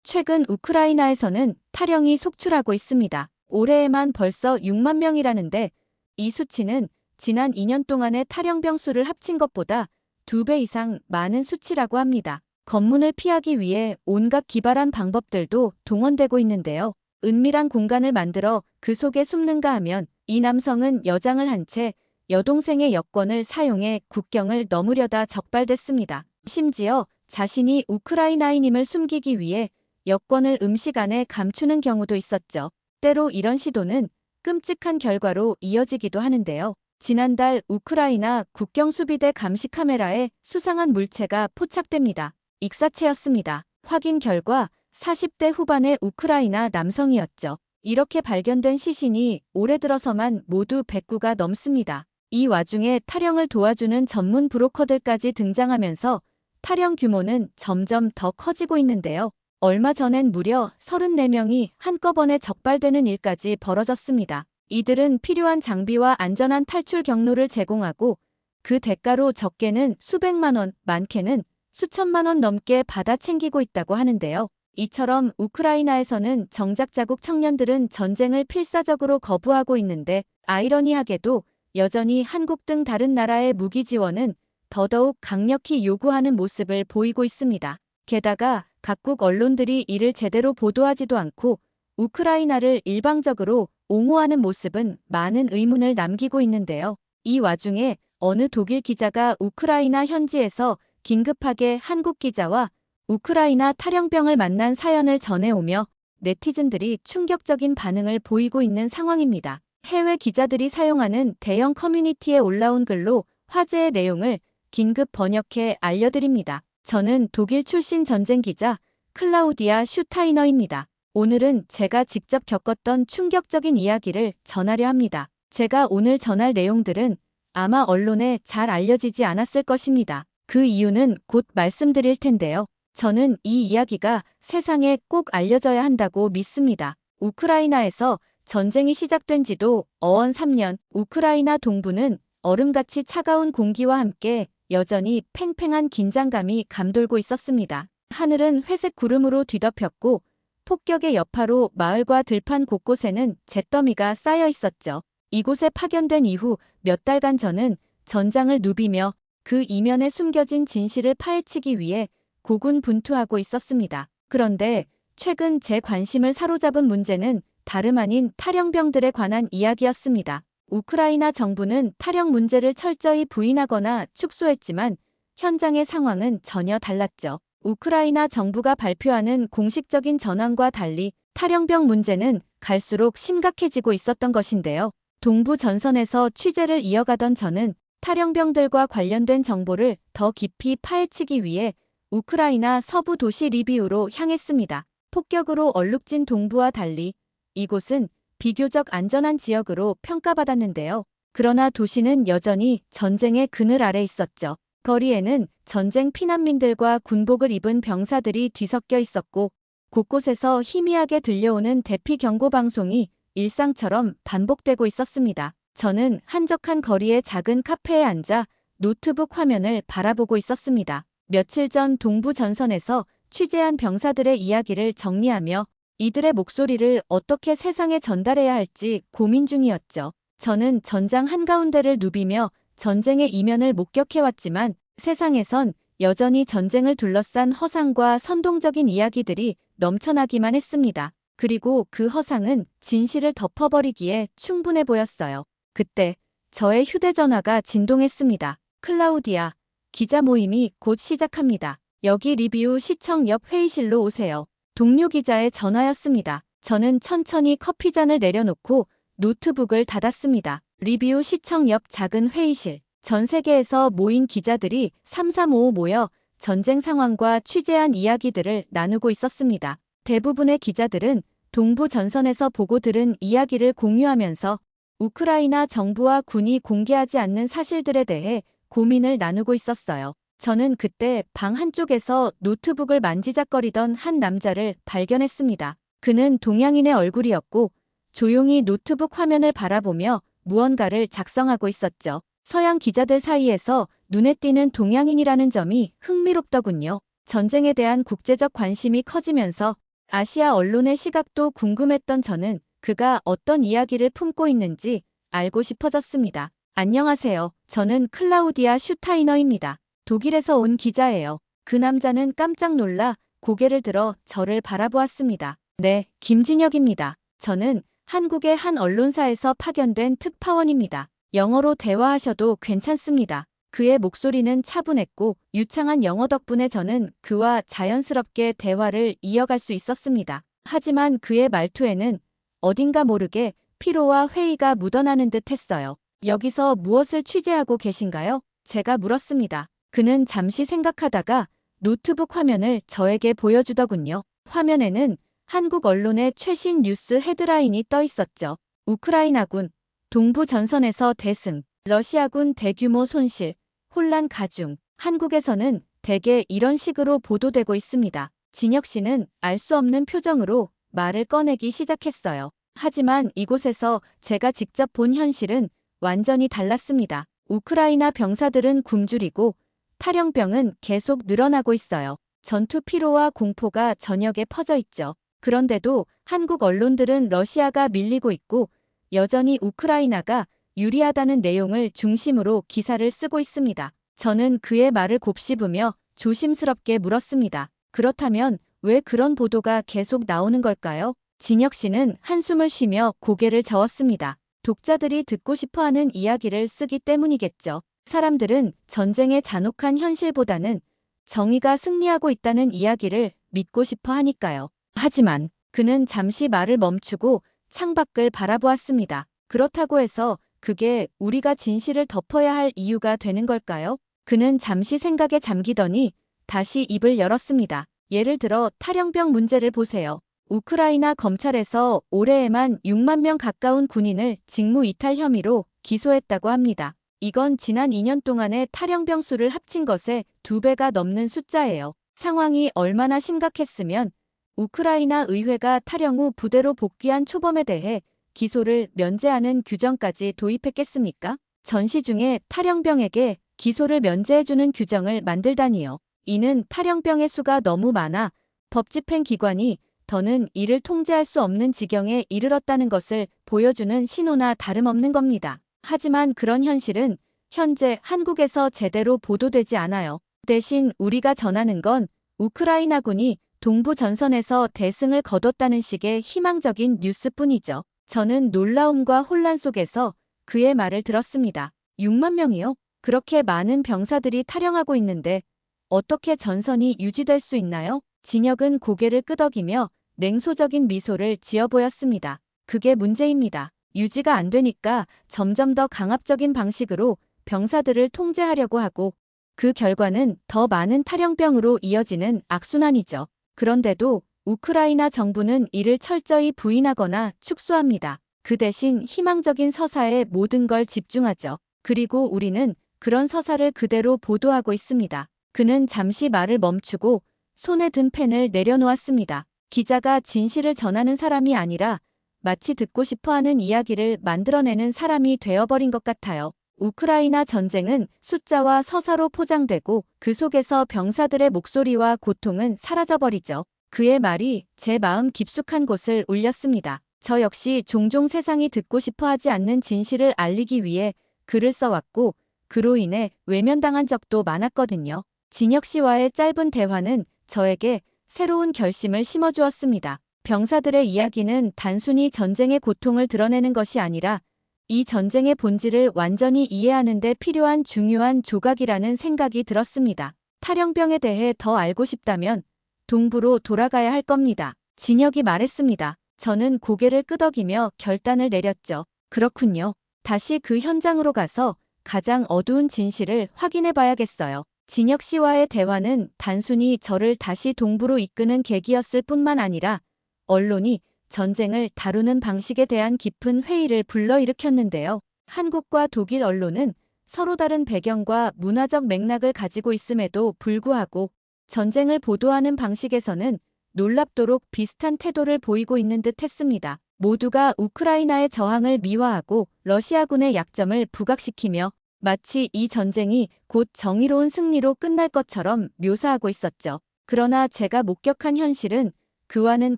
최근 우크라이나에서는 탈영이 속출하고 있습니다. 올해에만 벌써 6만 명이라는데 이 수치는 지난 2년 동안의 탈영병 수를 합친 것보다 2배 이상 많은 수치라고 합니다. 검문을 피하기 위해 온갖 기발한 방법들도 동원되고 있는데요. 은밀한 공간을 만들어 그 속에 숨는가 하면 이 남성은 여장을 한 채 여동생의 여권을 사용해 국경을 넘으려다 적발됐습니다. 심지어 자신이 우크라이나인임을 숨기기 위해 여권을 음식 안에 감추는 경우도 있었죠. 때로 이런 시도는 끔찍한 결과로 이어지기도 하는데요. 지난달 우크라이나 국경수비대 감시 카메라에 수상한 물체가 포착됩니다. 익사체였습니다. 확인 결과 40대 후반의 우크라이나 남성이었죠. 이렇게 발견된 시신이 올해 들어서만 모두 109가 넘습니다. 이 와중에 탈영을 도와주는 전문 브로커들까지 등장하면서 탈영 규모는 점점 더 커지고 있는데요. 얼마 전엔 무려 34명이 한꺼번에 적발되는 일까지 벌어졌습니다. 이들은 필요한 장비와 안전한 탈출 경로를 제공하고 그 대가로 적게는 수백만 원, 많게는 수천만 원 넘게 받아 챙기고 있다고 하는데요. 이처럼 우크라이나에서는 정작 자국 청년들은 전쟁을 필사적으로 거부하고 있는데 아이러니하게도 여전히 한국 등 다른 나라의 무기 지원은 더더욱 강력히 요구하는 모습을 보이고 있습니다. 게다가 각국 언론들이 이를 제대로 보도하지도 않고 우크라이나를 일방적으로 옹호하는 모습은 많은 의문을 남기고 있는데요. 이 와중에 어느 독일 기자가 우크라이나 현지에서 긴급하게 한국 기자와 우크라이나 탈영병을 만난 사연을 전해오며 네티즌들이 충격적인 반응을 보이고 있는 상황입니다. 해외 기자들이 사용하는 대형 커뮤니티에 올라온 글로 화제의 내용을 긴급 번역해 알려드립니다. 저는 독일 출신 전쟁 기자 클라우디아 슈타이너입니다. 오늘은 제가 직접 겪었던 충격적인 이야기를 전하려 합니다. 제가 오늘 전할 내용들은 아마 언론에 잘 알려지지 않았을 것입니다. 그 이유는 곧 말씀드릴 텐데요. 저는 이 이야기가 세상에 꼭 알려져야 한다고 믿습니다. 우크라이나에서 전쟁이 시작된 지도 어언 3년, 우크라이나 동부는 얼음같이 차가운 공기와 함께 여전히 팽팽한 긴장감이 감돌고 있었습니다. 하늘은 회색 구름으로 뒤덮였고 폭격의 여파로 마을과 들판 곳곳에는 잿더미가 쌓여 있었죠. 이곳에 파견된 이후 몇 달간 저는 전장을 누비며 그 이면에 숨겨진 진실을 파헤치기 위해 고군분투하고 있었습니다. 그런데 최근 제 관심을 사로잡은 문제는 다름 아닌 탈영병들에 관한 이야기였습니다. 우크라이나 정부는 탈영 문제를 철저히 부인하거나 축소했지만 현장의 상황은 전혀 달랐죠. 우크라이나 정부가 발표하는 공식적인 전황과 달리 탈영병 문제는 갈수록 심각해지고 있었던 것인데요. 동부 전선에서 취재를 이어가던 저는 탈영병들과 관련된 정보를 더 깊이 파헤치기 위해 우크라이나 서부 도시 리비우로 향했습니다. 폭격으로 얼룩진 동부와 달리 이곳은 비교적 안전한 지역으로 평가받았는데요. 그러나 도시는 여전히 전쟁의 그늘 아래 있었죠. 거리에는 전쟁 피난민들과 군복을 입은 병사들이 뒤섞여 있었고 곳곳에서 희미하게 들려오는 대피 경고 방송이 일상처럼 반복되고 있었습니다. 저는 한적한 거리의 작은 카페에 앉아 노트북 화면을 바라보고 있었습니다. 며칠 전 동부 전선에서 취재한 병사들의 이야기를 정리하며 이들의 목소리를 어떻게 세상에 전달해야 할지 고민 중이었죠. 저는 전장 한가운데를 누비며 전쟁의 이면을 목격해왔지만 세상에선 여전히 전쟁을 둘러싼 허상과 선동적인 이야기들이 넘쳐나기만 했습니다. 그리고 그 허상은 진실을 덮어버리기에 충분해 보였어요. 그때 저의 휴대전화가 진동했습니다. 클라우디아, 기자 모임이 곧 시작합니다. 여기 리뷰 시청 옆 회의실로 오세요. 동료 기자의 전화였습니다. 저는 천천히 커피잔을 내려놓고 노트북을 닫았습니다. 리뷰 시청 옆 작은 회의실. 전 세계에서 모인 기자들이 335 모여 전쟁 상황과 취재한 이야기들을 나누고 있었습니다. 대부분의 기자들은 동부 전선에서 보고 들은 이야기를 공유하면서 우크라이나 정부와 군이 공개하지 않는 사실들에 대해 고민을 나누고 있었어요. 저는 그때 방 한쪽에서 노트북을 만지작거리던 한 남자를 발견했습니다. 그는 동양인의 얼굴이었고 조용히 노트북 화면을 바라보며 무언가를 작성하고 있었죠. 서양 기자들 사이에서 눈에 띄는 동양인이라는 점이 흥미롭더군요. 전쟁에 대한 국제적 관심이 커지면서 아시아 언론의 시각도 궁금했던 저는 그가 어떤 이야기를 품고 있는지 알고 싶어졌습니다. 안녕하세요. 저는 클라우디아 슈타이너입니다. 독일에서 온 기자예요. 그 남자는 깜짝 놀라 고개를 들어 저를 바라보았습니다. 네, 김진혁입니다. 저는 한국의 한 언론사에서 파견된 특파원입니다. 영어로 대화하셔도 괜찮습니다. 그의 목소리는 차분했고 유창한 영어 덕분에 저는 그와 자연스럽게 대화를 이어갈 수 있었습니다. 하지만 그의 말투에는 어딘가 모르게 피로와 회의가 묻어나는 듯 했어요. 여기서 무엇을 취재하고 계신가요? 제가 물었습니다. 그는 잠시 생각하다가 노트북 화면을 저에게 보여주더군요. 화면에는 한국 언론의 최신 뉴스 헤드라인이 떠 있었죠. 우크라이나군 동부 전선에서 대승, 러시아군 대규모 손실, 혼란 가중. 한국에서는 대개 이런 식으로 보도되고 있습니다. 진혁 씨는 알 수 없는 표정으로 말을 꺼내기 시작했어요. 하지만 이곳에서 제가 직접 본 현실은 완전히 달랐습니다. 우크라이나 병사들은 굶주리고 탈영병은 계속 늘어나고 있어요. 전투 피로와 공포가 전역에 퍼져 있죠. 그런데도 한국 언론들은 러시아가 밀리고 있고 여전히 우크라이나가 유리하다는 내용을 중심으로 기사를 쓰고 있습니다. 저는 그의 말을 곱씹으며 조심스럽게 물었습니다. 그렇다면 왜 그런 보도가 계속 나오는 걸까요? 진혁 씨는 한숨을 쉬며 고개를 저었습니다. 독자들이 듣고 싶어하는 이야기를 쓰기 때문이겠죠. 사람들은 전쟁의 잔혹한 현실보다는 정의가 승리하고 있다는 이야기를 믿고 싶어 하니까요. 하지만 그는 잠시 말을 멈추고 창밖을 바라보았습니다. 그렇다고 해서 그게 우리가 진실을 덮어야 할 이유가 되는 걸까요? 그는 잠시 생각에 잠기더니 다시 입을 열었습니다. 예를 들어 탈영병 문제를 보세요. 우크라이나 검찰에서 올해에만 6만 명 가까운 군인을 직무 이탈 혐의로 기소했다고 합니다. 이건 지난 2년 동안의 탈영병 수를 합친 것의 2배가 넘는 숫자예요. 상황이 얼마나 심각했으면 우크라이나 의회가 탈영 후 부대로 복귀한 초범에 대해 기소를 면제하는 규정까지 도입했겠습니까? 전시 중에 탈영병에게 기소를 면제해주는 규정을 만들다니요. 이는 탈영병의 수가 너무 많아 법 집행 기관이 더는 이를 통제할 수 없는 지경에 이르렀다는 것을 보여주는 신호나 다름없는 겁니다. 하지만 그런 현실은 현재 한국에서 제대로 보도되지 않아요. 대신 우리가 전하는 건 우크라이나군이 동부 전선에서 대승을 거뒀다는 식의 희망적인 뉴스뿐이죠. 저는 놀라움과 혼란 속에서 그의 말을 들었습니다. 6만 명이요? 그렇게 많은 병사들이 탈영하고 있는데 어떻게 전선이 유지될 수 있나요? 진혁은 고개를 끄덕이며 냉소적인 미소를 지어 보였습니다. 그게 문제입니다. 유지가 안 되니까 점점 더 강압적인 방식으로 병사들을 통제하려고 하고 그 결과는 더 많은 탈영병으로 이어지는 악순환이죠. 그런데도 우크라이나 정부는 이를 철저히 부인하거나 축소합니다. 그 대신 희망적인 서사에 모든 걸 집중하죠. 그리고 우리는 그런 서사를 그대로 보도하고 있습니다. 그는 잠시 말을 멈추고 손에 든 펜을 내려놓았습니다. 기자가 진실을 전하는 사람이 아니라 마치 듣고 싶어하는 이야기를 만들어내는 사람이 되어버린 것 같아요. 우크라이나 전쟁은 숫자와 서사로 포장되고 그 속에서 병사들의 목소리와 고통은 사라져버리죠. 그의 말이 제 마음 깊숙한 곳을 울렸습니다. 저 역시 종종 세상이 듣고 싶어하지 않는 진실을 알리기 위해 글을 써왔고 그로 인해 외면당한 적도 많았거든요. 진혁 씨와의 짧은 대화는 저에게 새로운 결심을 심어주었습니다. 병사들의 이야기는 단순히 전쟁의 고통을 드러내는 것이 아니라 이 전쟁의 본질을 완전히 이해하는 데 필요한 중요한 조각이라는 생각이 들었습니다. 탈영병에 대해 더 알고 싶다면 동부로 돌아가야 할 겁니다. 진혁이 말했습니다. 저는 고개를 끄덕이며 결단을 내렸죠. 그렇군요. 다시 그 현장으로 가서 가장 어두운 진실을 확인해 봐야겠어요. 진혁 씨와의 대화는 단순히 저를 다시 동부로 이끄는 계기였을 뿐만 아니라 언론이 전쟁을 다루는 방식에 대한 깊은 회의를 불러일으켰는데요. 한국과 독일 언론은 서로 다른 배경과 문화적 맥락을 가지고 있음에도 불구하고 전쟁을 보도하는 방식에서는 놀랍도록 비슷한 태도를 보이고 있는 듯 했습니다. 모두가 우크라이나의 저항을 미화하고 러시아군의 약점을 부각시키며 마치 이 전쟁이 곧 정의로운 승리로 끝날 것처럼 묘사하고 있었죠. 그러나 제가 목격한 현실은 그와는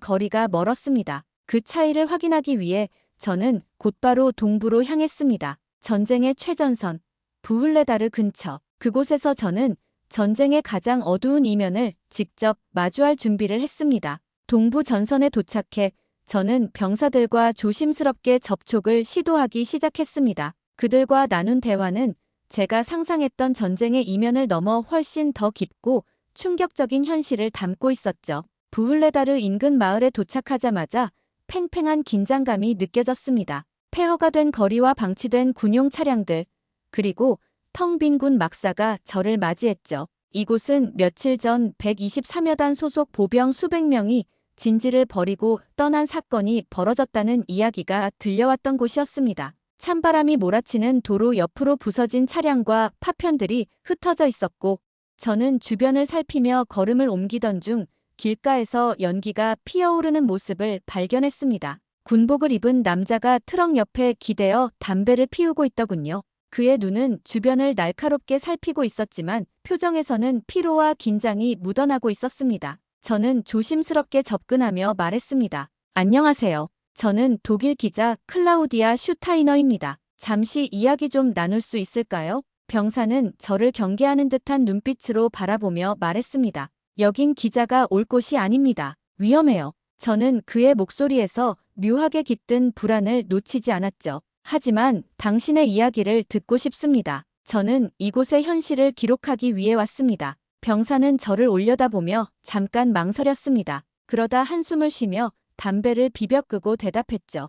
거리가 멀었습니다. 그 차이를 확인하기 위해 저는 곧바로 동부로 향했습니다. 전쟁의 최전선, 부흘레다르 근처. 그곳에서 저는 전쟁의 가장 어두운 이면을 직접 마주할 준비를 했습니다. 동부 전선에 도착해 저는 병사들과 조심스럽게 접촉을 시도하기 시작했습니다. 그들과 나눈 대화는 제가 상상했던 전쟁의 이면을 넘어 훨씬 더 깊고 충격적인 현실을 담고 있었죠. 부흘레다르 인근 마을에 도착하자마자 팽팽한 긴장감이 느껴졌습니다. 폐허가 된 거리와 방치된 군용 차량들, 그리고 텅 빈 군 막사가 저를 맞이했죠. 이곳은 며칠 전 123여 단 소속 보병 수백 명이 진지를 버리고 떠난 사건이 벌어졌다는 이야기가 들려왔던 곳이었습니다. 찬바람이 몰아치는 도로 옆으로 부서진 차량과 파편들이 흩어져 있었고, 저는 주변을 살피며 걸음을 옮기던 중 길가에서 연기가 피어오르는 모습을 발견했습니다. 군복을 입은 남자가 트럭 옆에 기대어 담배를 피우고 있더군요. 그의 눈은 주변을 날카롭게 살피고 있었지만 표정에서는 피로와 긴장이 묻어나고 있었습니다. 저는 조심스럽게 접근하며 말했습니다. 안녕하세요. 저는 독일 기자 클라우디아 슈타이너입니다. 잠시 이야기 좀 나눌 수 있을까요? 병사는 저를 경계하는 듯한 눈빛으로 바라보며 말했습니다. 여긴 기자가 올 곳이 아닙니다. 위험해요. 저는 그의 목소리에서 묘하게 깃든 불안을 놓치지 않았죠. 하지만 당신의 이야기를 듣고 싶습니다. 저는 이곳의 현실을 기록하기 위해 왔습니다. 병사는 저를 올려다보며 잠깐 망설였습니다. 그러다 한숨을 쉬며 담배를 비벼 끄고 대답했죠.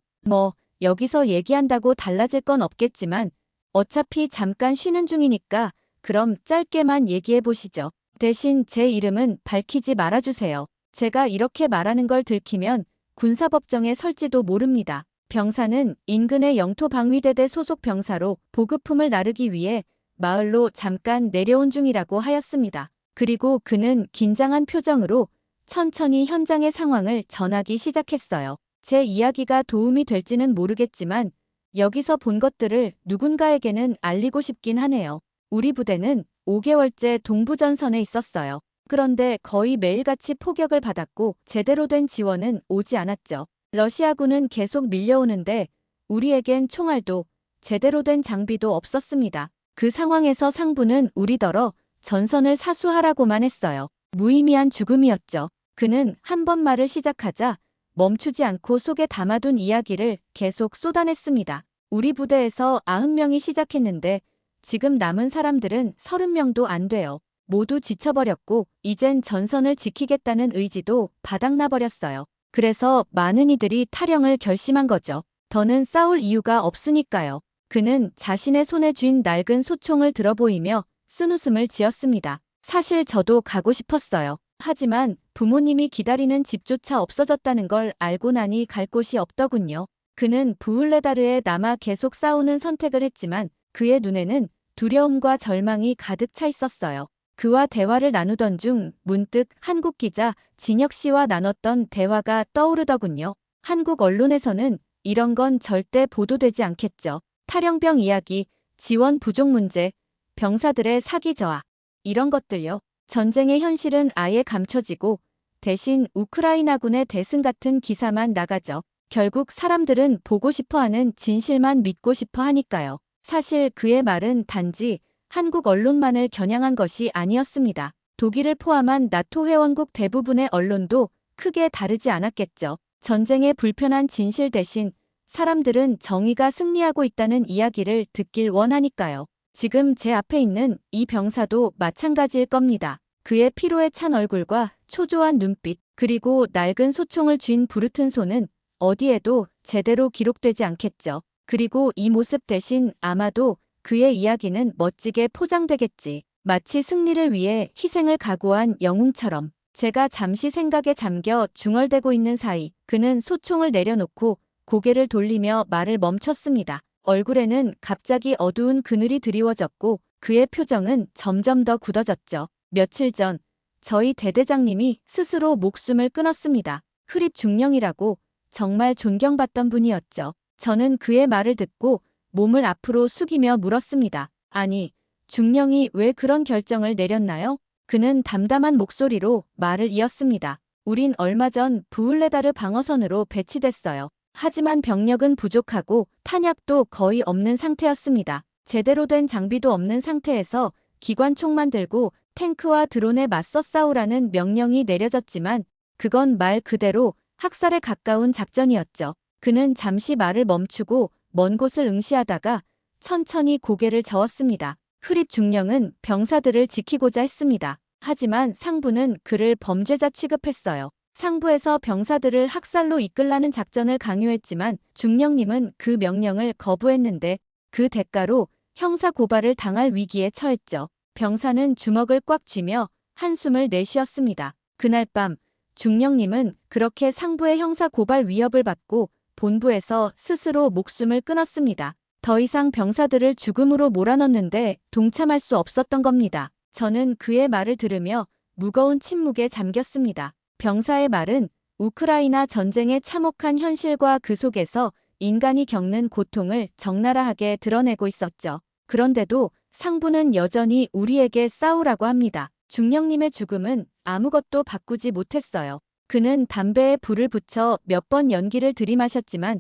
여기서 얘기한다고 달라질 건 없겠지만 어차피 잠깐 쉬는 중이니까 그럼 짧게만 얘기해 보시죠. 대신 제 이름은 밝히지 말아주세요. 제가 이렇게 말하는 걸 들키면 군사법정에 설지도 모릅니다. 병사는 인근의 영토방위대대 소속 병사로 보급품을 나르기 위해 마을로 잠깐 내려온 중이라고 하였습니다. 그리고 그는 긴장한 표정으로 천천히 현장의 상황을 전하기 시작했어요. 제 이야기가 도움이 될지는 모르겠지만 여기서 본 것들을 누군가에게는 알리고 싶긴 하네요. 우리 부대는 5개월째 동부전선에 있었어요. 그런데 거의 매일같이 포격을 받았고 제대로 된 지원은 오지 않았죠. 러시아군은 계속 밀려오는데 우리에겐 총알도 제대로 된 장비도 없었습니다. 그 상황에서 상부는 우리더러 전선을 사수하라고만 했어요. 무의미한 죽음이었죠. 그는 한 번 말을 시작하자 멈추지 않고 속에 담아둔 이야기를 계속 쏟아냈습니다. 우리 부대에서 90명이 시작했는데 지금 남은 사람들은 30명도 안 돼요. 모두 지쳐버렸고 이젠 전선을 지키겠다는 의지도 바닥나버렸어요. 그래서 많은 이들이 탈영을 결심한 거죠. 더는 싸울 이유가 없으니까요. 그는 자신의 손에 쥔 낡은 소총을 들어보이며 쓴웃음을 지었습니다. 사실 저도 가고 싶었어요. 하지만 부모님이 기다리는 집조차 없어졌다는 걸 알고 나니 갈 곳이 없더군요. 그는 부흘레다르에 남아 계속 싸우는 선택을 했지만 그의 눈에는 두려움과 절망이 가득 차 있었어요. 그와 대화를 나누던 중 문득 한국 기자 진혁 씨와 나눴던 대화가 떠오르더군요. 한국 언론에서는 이런 건 절대 보도되지 않겠죠. 탈영병 이야기, 지원 부족 문제, 병사들의 사기 저하, 이런 것들요. 전쟁의 현실은 아예 감춰지고 대신 우크라이나군의 대승 같은 기사만 나가죠. 결국 사람들은 보고 싶어하는 진실만 믿고 싶어 하니까요. 사실 그의 말은 단지 한국 언론만을 겨냥한 것이 아니었습니다. 독일을 포함한 나토 회원국 대부분의 언론도 크게 다르지 않았겠죠. 전쟁의 불편한 진실 대신 사람들은 정의가 승리하고 있다는 이야기를 듣길 원하니까요. 지금 제 앞에 있는 이 병사도 마찬가지일 겁니다. 그의 피로에 찬 얼굴과 초조한 눈빛, 그리고 낡은 소총을 쥔 부르튼 손은 어디에도 제대로 기록되지 않겠죠. 그리고 이 모습 대신 아마도 그의 이야기는 멋지게 포장되겠지. 마치 승리를 위해 희생을 각오한 영웅처럼. 제가 잠시 생각에 잠겨 중얼대고 있는 사이 그는 소총을 내려놓고 고개를 돌리며 말을 멈췄습니다. 얼굴에는 갑자기 어두운 그늘이 드리워졌고 그의 표정은 점점 더 굳어졌죠. 며칠 전 저희 대대장님이 스스로 목숨을 끊었습니다. 흑립 중령이라고 정말 존경받던 분이었죠. 저는 그의 말을 듣고 몸을 앞으로 숙이며 물었습니다. 아니, 중령이 왜 그런 결정을 내렸나요? 그는 담담한 목소리로 말을 이었습니다. 우린 얼마 전 부울레다르 방어선으로 배치됐어요. 하지만 병력은 부족하고 탄약도 거의 없는 상태였습니다. 제대로 된 장비도 없는 상태에서 기관총만 들고 탱크와 드론에 맞서 싸우라는 명령이 내려졌지만 그건 말 그대로 학살에 가까운 작전이었죠. 그는 잠시 말을 멈추고 먼 곳을 응시하다가 천천히 고개를 저었습니다. 흐립 중령은 병사들을 지키고자 했습니다. 하지만 상부는 그를 범죄자 취급했어요. 상부에서 병사들을 학살로 이끌라는 작전을 강요했지만 중령님은 그 명령을 거부했는데 그 대가로 형사 고발을 당할 위기에 처했죠. 병사는 주먹을 꽉 쥐며 한숨을 내쉬었습니다. 그날 밤 중령님은 그렇게 상부의 형사 고발 위협을 받고 본부에서 스스로 목숨을 끊었습니다. 더 이상 병사들을 죽음으로 몰아넣는데 동참할 수 없었던 겁니다. 저는 그의 말을 들으며 무거운 침묵에 잠겼습니다. 병사의 말은 우크라이나 전쟁의 참혹한 현실과 그 속에서 인간이 겪는 고통을 적나라하게 드러내고 있었죠. 그런데도 상부는 여전히 우리에게 싸우라고 합니다. 중령님의 죽음은 아무것도 바꾸지 못했어요. 그는 담배에 불을 붙여 몇 번 연기를 들이마셨지만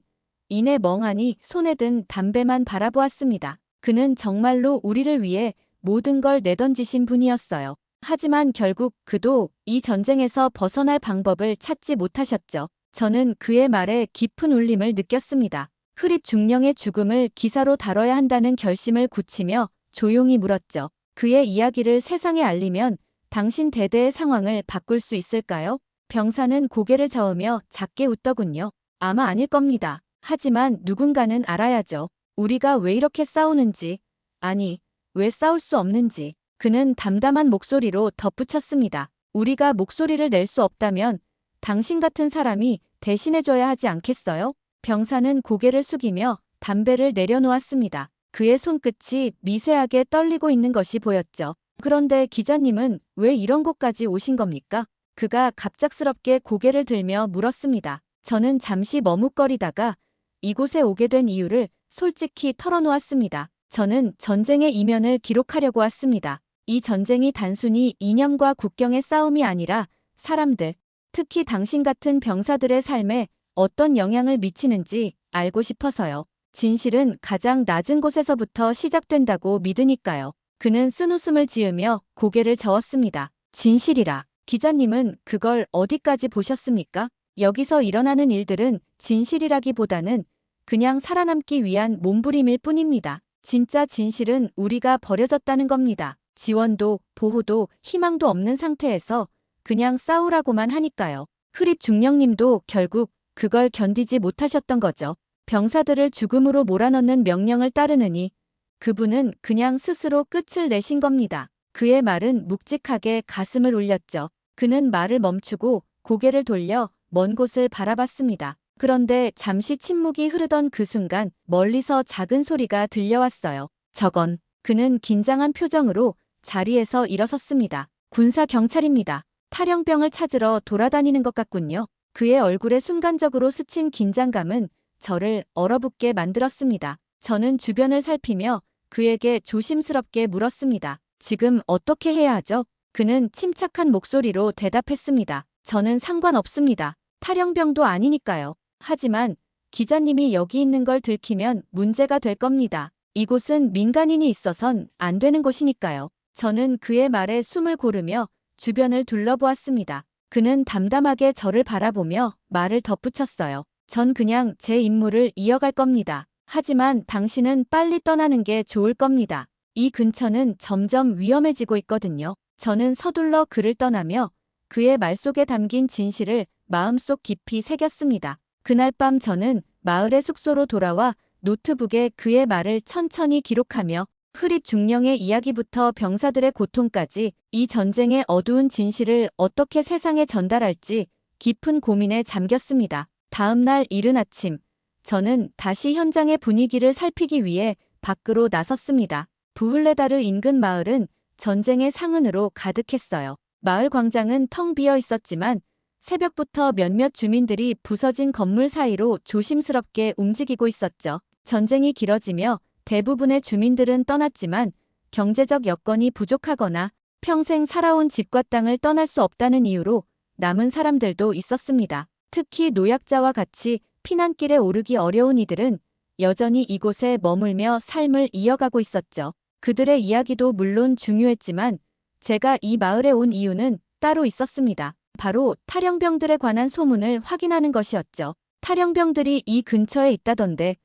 이내 멍하니 손에 든 담배만 바라보았습니다. 그는 정말로 우리를 위해 모든 걸 내던지신 분이었어요. 하지만 결국 그도 이 전쟁에서 벗어날 방법을 찾지 못하셨죠. 저는 그의 말에 깊은 울림을 느꼈습니다. 흐립 중령의 죽음을 기사로 다뤄야 한다는 결심을 굳히며 조용히 물었죠. 그의 이야기를 세상에 알리면 당신 대대의 상황을 바꿀 수 있을까요? 병사는 고개를 저으며 작게 웃더군요. 아마 아닐 겁니다. 하지만 누군가는 알아야죠. 우리가 왜 이렇게 싸우는지, 아니, 왜 싸울 수 없는지. 그는 담담한 목소리로 덧붙였습니다. 우리가 목소리를 낼 수 없다면 당신 같은 사람이 대신해줘야 하지 않겠어요? 병사는 고개를 숙이며 담배를 내려놓았습니다. 그의 손끝이 미세하게 떨리고 있는 것이 보였죠. 그런데 기자님은 왜 이런 곳까지 오신 겁니까? 그가 갑작스럽게 고개를 들며 물었습니다. 저는 잠시 머뭇거리다가 이곳에 오게 된 이유를 솔직히 털어놓았습니다. 저는 전쟁의 이면을 기록하려고 왔습니다. 이 전쟁이 단순히 이념과 국경의 싸움이 아니라 사람들, 특히 당신 같은 병사들의 삶에 어떤 영향을 미치는지 알고 싶어서요. 진실은 가장 낮은 곳에서부터 시작된다고 믿으니까요. 그는 쓴웃음을 지으며 고개를 저었습니다. 진실이라. 기자님은 그걸 어디까지 보셨습니까? 여기서 일어나는 일들은 진실이라기보다는 그냥 살아남기 위한 몸부림일 뿐입니다. 진짜 진실은 우리가 버려졌다는 겁니다. 지원도, 보호도, 희망도 없는 상태에서 그냥 싸우라고만 하니까요. 흐립 중령님도 결국 그걸 견디지 못하셨던 거죠. 병사들을 죽음으로 몰아넣는 명령을 따르느니 그분은 그냥 스스로 끝을 내신 겁니다. 그의 말은 묵직하게 가슴을 울렸죠. 그는 말을 멈추고 고개를 돌려 먼 곳을 바라봤습니다. 그런데 잠시 침묵이 흐르던 그 순간 멀리서 작은 소리가 들려왔어요. 저건. 그는 긴장한 표정으로 자리에서 일어섰습니다. 군사 경찰입니다. 탈영병을 찾으러 돌아다니는 것 같군요. 그의 얼굴에 순간적으로 스친 긴장감은 저를 얼어붙게 만들었습니다. 저는 주변을 살피며 그에게 조심스럽게 물었습니다. 지금 어떻게 해야 하죠? 그는 침착한 목소리로 대답했습니다. 저는 상관없습니다. 탈영병도 아니니까요. 하지만 기자님이 여기 있는 걸 들키면 문제가 될 겁니다. 이곳은 민간인이 있어선 안 되는 곳이니까요. 저는 그의 말에 숨을 고르며 주변을 둘러보았습니다. 그는 담담하게 저를 바라보며 말을 덧붙였어요. 전 그냥 제 임무를 이어갈 겁니다. 하지만 당신은 빨리 떠나는 게 좋을 겁니다. 이 근처는 점점 위험해지고 있거든요. 저는 서둘러 그를 떠나며 그의 말 속에 담긴 진실을 마음속 깊이 새겼습니다. 그날 밤 저는 마을의 숙소로 돌아와 노트북에 그의 말을 천천히 기록하며 흐립 중령의 이야기부터 병사들의 고통까지 이 전쟁의 어두운 진실을 어떻게 세상에 전달할지 깊은 고민에 잠겼습니다. 다음 날 이른 아침, 저는 다시 현장의 분위기를 살피기 위해 밖으로 나섰습니다. 부울레다르 인근 마을은 전쟁의 상흔으로 가득했어요. 마을 광장은 텅 비어 있었지만 새벽부터 몇몇 주민들이 부서진 건물 사이로 조심스럽게 움직이고 있었죠. 전쟁이 길어지며 대부분의 주민들은 떠났지만 경제적 여건이 부족하거나 평생 살아온 집과 땅을 떠날 수 없다는 이유로 남은 사람들도 있었습니다. 특히 노약자와 같이 피난길에 오르기 어려운 이들은 여전히 이곳에 머물며 삶을 이어가고 있었죠. 그들의 이야기도 물론 중요했지만 제가 이 마을에 온 이유는 따로 있었습니다. 바로 탈영병들에 관한 소문을 확인하는 것이었죠. 탈영병들이 이 근처에 있다던데